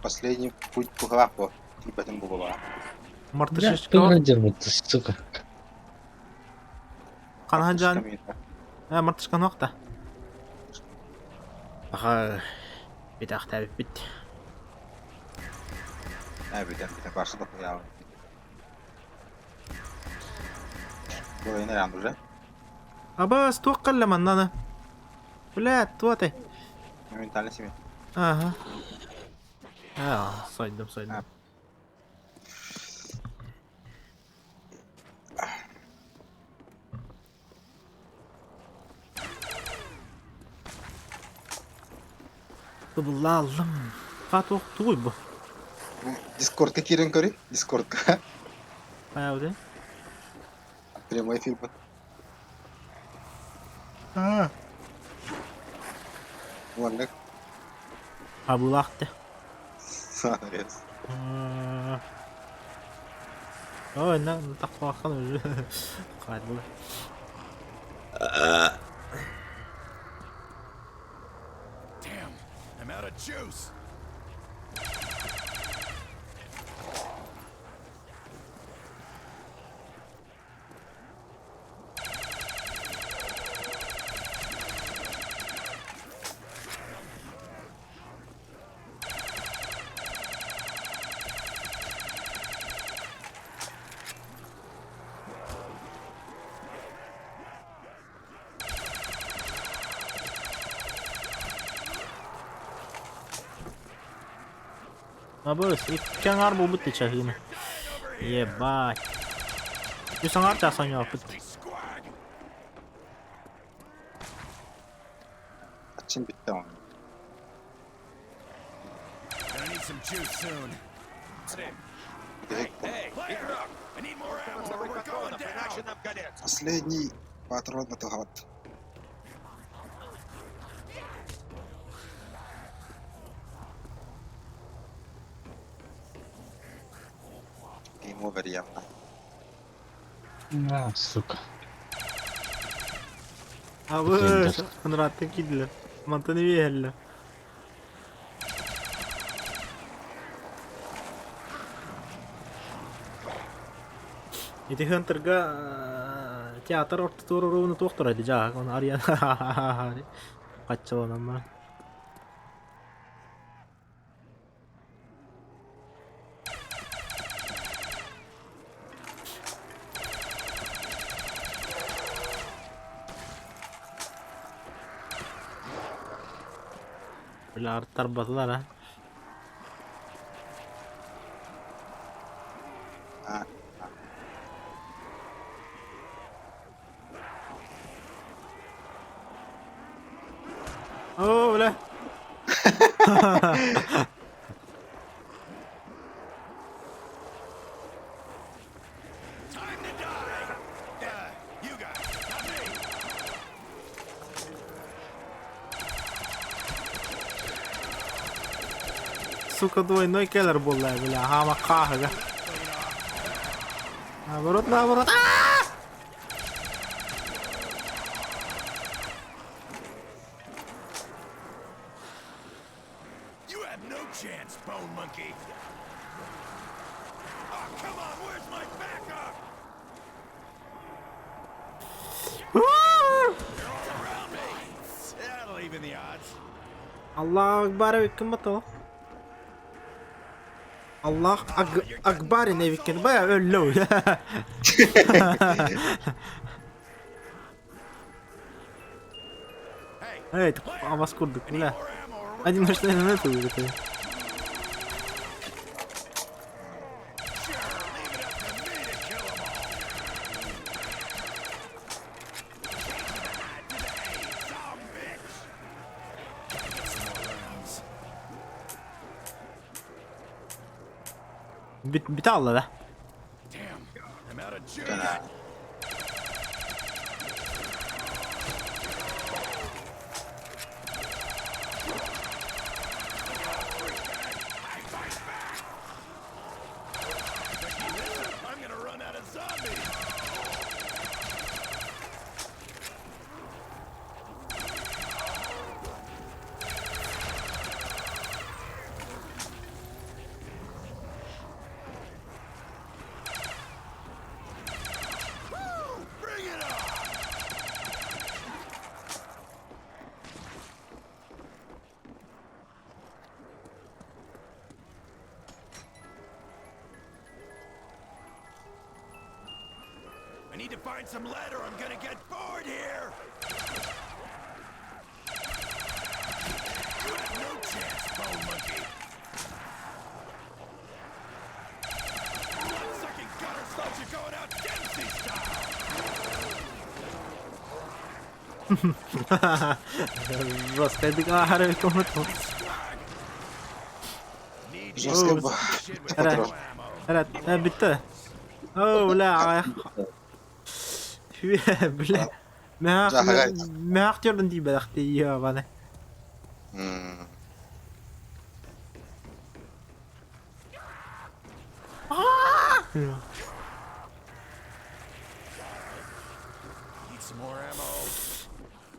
S2: Последний путь пухлапу. Типа там было.
S3: Мартышечка.
S4: Пингер вот, сука.
S3: Kanhancan. Мартышка нокта. Ага. Bir dakika bitti.
S2: Bir de karşıda ya. Burayı nereye andıracak?
S3: Abas توكل لما انا. Блядь, توتي.
S2: Momentanemente sim.
S3: Aha. Saydım.
S2: Ha.
S3: Tıbılla aldım. Kat oktu bu.
S2: Discord'ka girin kori. Discord'ka.
S3: Bayağı öyle.
S2: Прямой эфир. Вон
S3: Ha bu laktı.
S2: yes.
S3: Ne takva kan öyle. Kaybol.
S1: Damn, I'm out of juice.
S3: Abas, ikan harbo bitti çahını. Ебать. Ты сам арта саня опыт.
S1: Squag.
S2: Açın bitti ama.
S1: Gonna need some juice soon.
S2: Direkt
S5: Эй, игрок!
S1: I need more ammo or we're going down.
S5: Иначе нам конец.
S2: последний патрон на тугат. Game over явно.
S4: А, сука.
S3: Abas, Konrad'da gidiler. Mantanı verirler. Эти Хантерга театр ортотуруны тоқтырайды жағы, оны ариян қатчыланам ба. Böyle artlar batılar ha.
S2: Ha.
S3: Oo öyle.
S1: Time to die. You guys, not me.
S3: Сука, двойной келлер болды, бля, хама қағыға. Наоборот.
S1: You have no chance, Bone Monkey. Oh, come on, where's my backup? They're all around me. That'll even the odds.
S3: Allah akbar kim bato? Allah akbar ne vikin baya öyle o.
S1: Hey,
S3: Evet, avaz kurduk bile.
S1: more ammo or we're
S3: Hadi maçta ne tutuyor?
S1: sure, leave it up to me to kill them all. Some bitch. Get some more rounds.
S3: Bit Allah da.
S1: Damn, I'm out of juice.
S2: Gana.
S1: I'm gonna run out of zombies. I need to find some lead or I'm gonna get bored here. You have no chance, bone monkey. Blood-sucking gutter slugs are going out Dempsey style.
S3: Raskaydık ahara komutu.
S1: Need
S2: Жорсткий
S1: shit with
S3: Ara.
S1: no ammo.
S3: Evet, bitti. Oh la. Bile. ما اختيار دي بدختي يا بنا.
S1: Need some more ammo.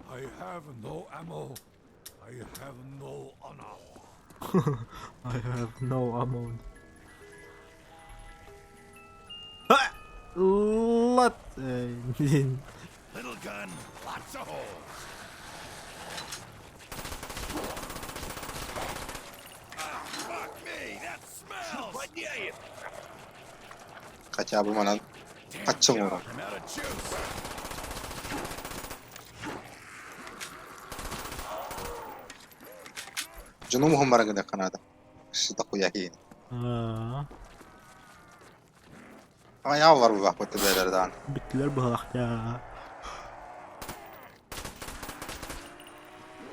S1: I have no ammo. I have no honor.
S3: I have no ammo. Lot.
S1: Little gun, lots of holes. Ah, fuck me, that smells.
S2: Хотя бы man. Kaçım
S1: God,
S2: oran.
S1: I'm out of juice.
S2: Junumuhum barangada Kanada. Şida kuyahin. Ama ya var bu bak bu tebelerden.
S3: Bittiler bu hakta.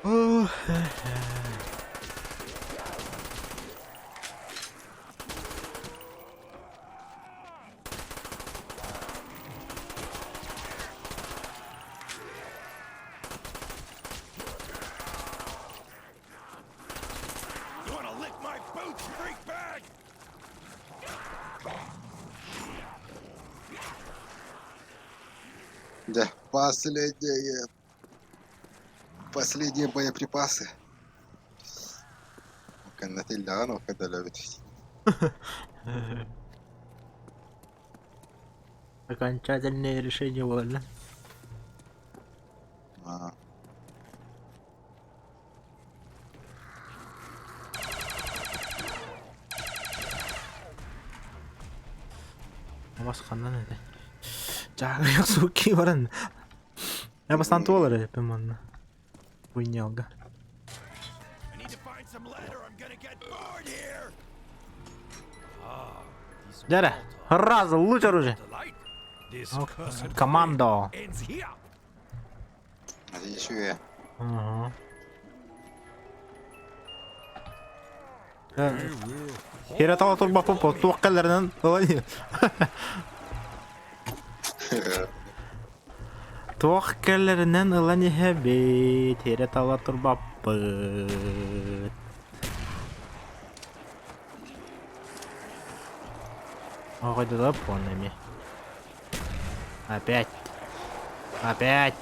S1: You wanna lick my boots, freak bag?
S2: Да, последние боеприпасы. كانت إلا أنا وكذا لعبتي.
S3: Окончательное решение вольно. Басқаннан еді. Жағы яқсы өкей барын. Я бастан толар еді піманна. Ойнялға.
S1: I need to find some lead or I'm gonna get bored here.
S3: Дәрі, разы, лучше оружие.
S1: The light. This
S3: Oh,
S1: cursed
S3: commando.
S1: flame ends here.
S2: Надеюсь, я.
S3: Ага. Хере тала турба попо, туаққаларынан олай. Туаққаларынан олай хәбет. Хере тала турба пыт. Ағайды да понами. Опять. Опять.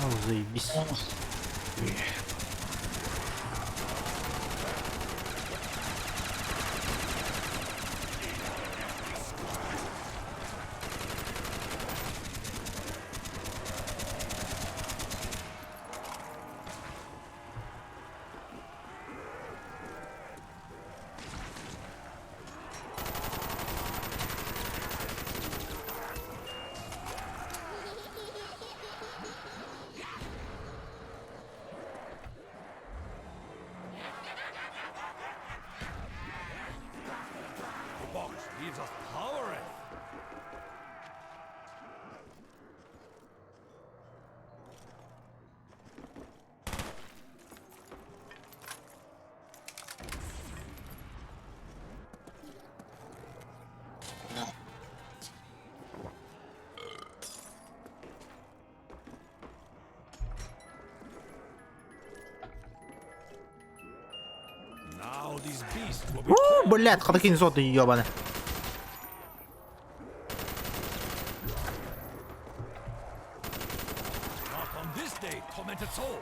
S3: Ну, заебись.
S1: The box leaves us powering. Now these beasts will be
S3: Блядь, хатакин соты ёбаны.
S1: not on this day, tormented soul.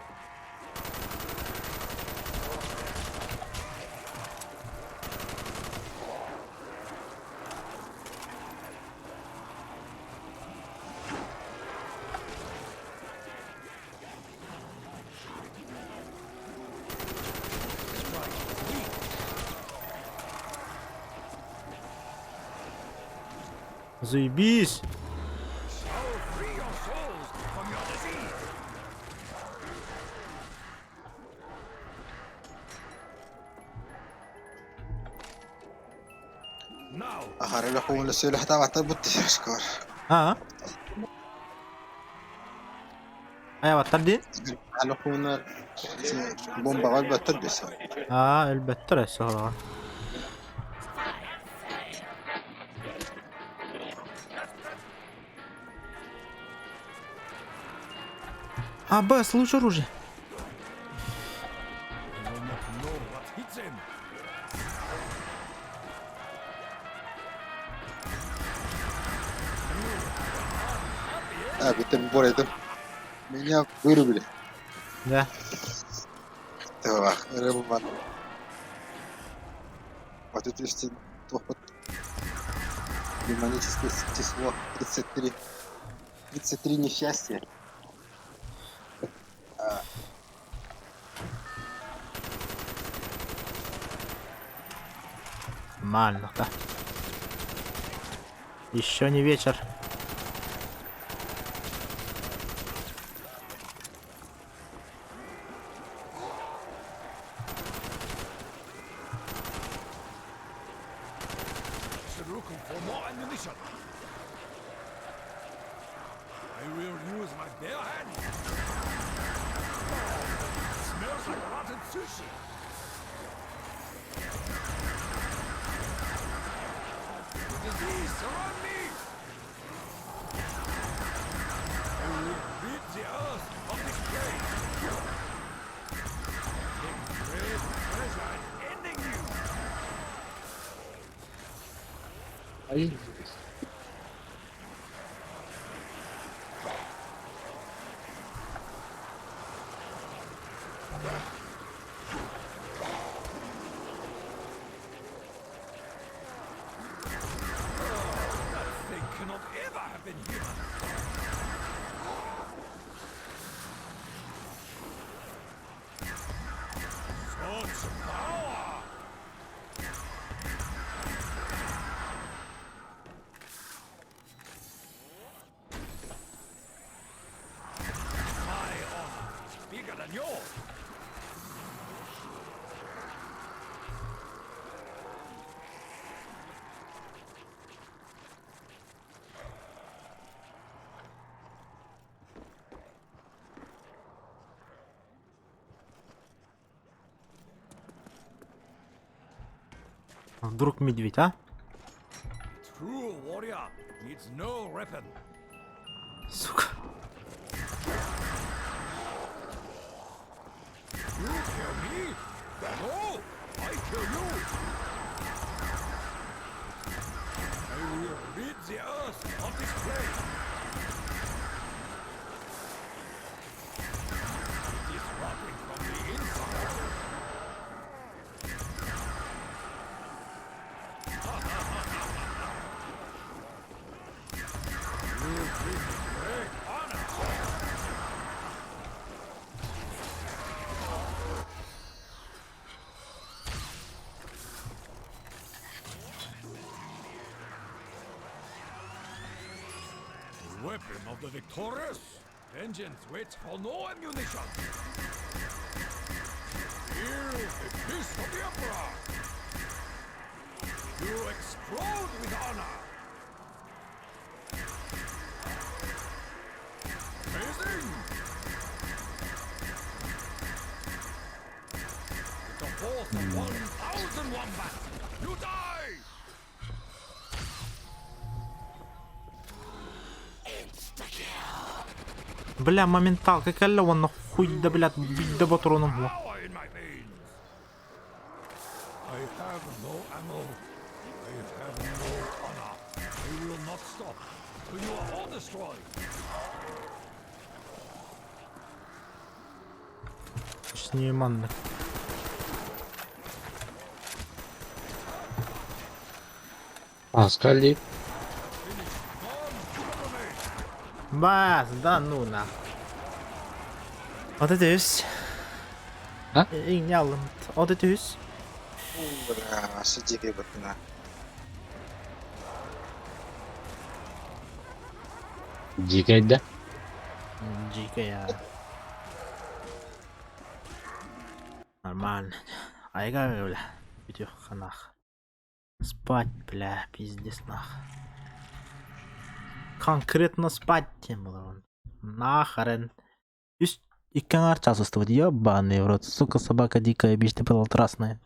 S3: Заебись.
S1: Shall free your souls from your disease. Now,
S2: Ahari lo jugo lo suelo hasta bastante butishkor.
S3: Ha. Hayvatlar değil.
S2: Lo jugo bomba var batar bisa.
S3: Ha, elbette resse var. А, Бэс, лучше оружие.
S1: I will not know what hits him.
S2: Bitim buraydım. Меня вырубили.
S3: Да.
S2: Так, рыбан. Вот это есть опыт. Демоническое число 33. 33 несчастья.
S3: Нормально, да. Еще не вечер.
S1: Should look for more ammunition. I will use my bare hands. Smells like rotten sushi. The disease surround me. I will rid the earth of this plague. Take great pleasure in ending you.
S4: Ay.
S1: They cannot ever have been human. Such power! My honor is bigger than yours.
S3: Вдруг медведь, а?
S1: True warrior needs no weapon.
S3: Сука.
S1: You kill me? No, I kill you. I will rid the earth of this plague. It is rotting from the inside. You give me great honor. The weapon of the victorious. Vengeance waits for no ammunition. Feel the fist of the Emperor. You explode with honor. Amazing. The force of 1,000 wombat. You die.
S3: Бля, моменталка, кәлі оны хуй да, блядь, бидді батыроным бұл.
S1: Power in my veins. I have no ammo. I have no honor. I will not stop till you are all destroyed.
S3: Сниманный.
S4: Аскали.
S3: Бас, да ну на. Adet hus.
S4: Hæ?
S3: Ingen alle. Adet hus.
S2: Bra, så gick jag bort den här.
S4: Дикайда.
S3: Дикая. Нормально. Айга, бля. Видео ханах. Спать, бля, пиздец нах. Конкретно спать тем было. Нахрен. Иккан арчасы стывать, ебаный в рот. Сука, собака дикая, бишь ты был трасная.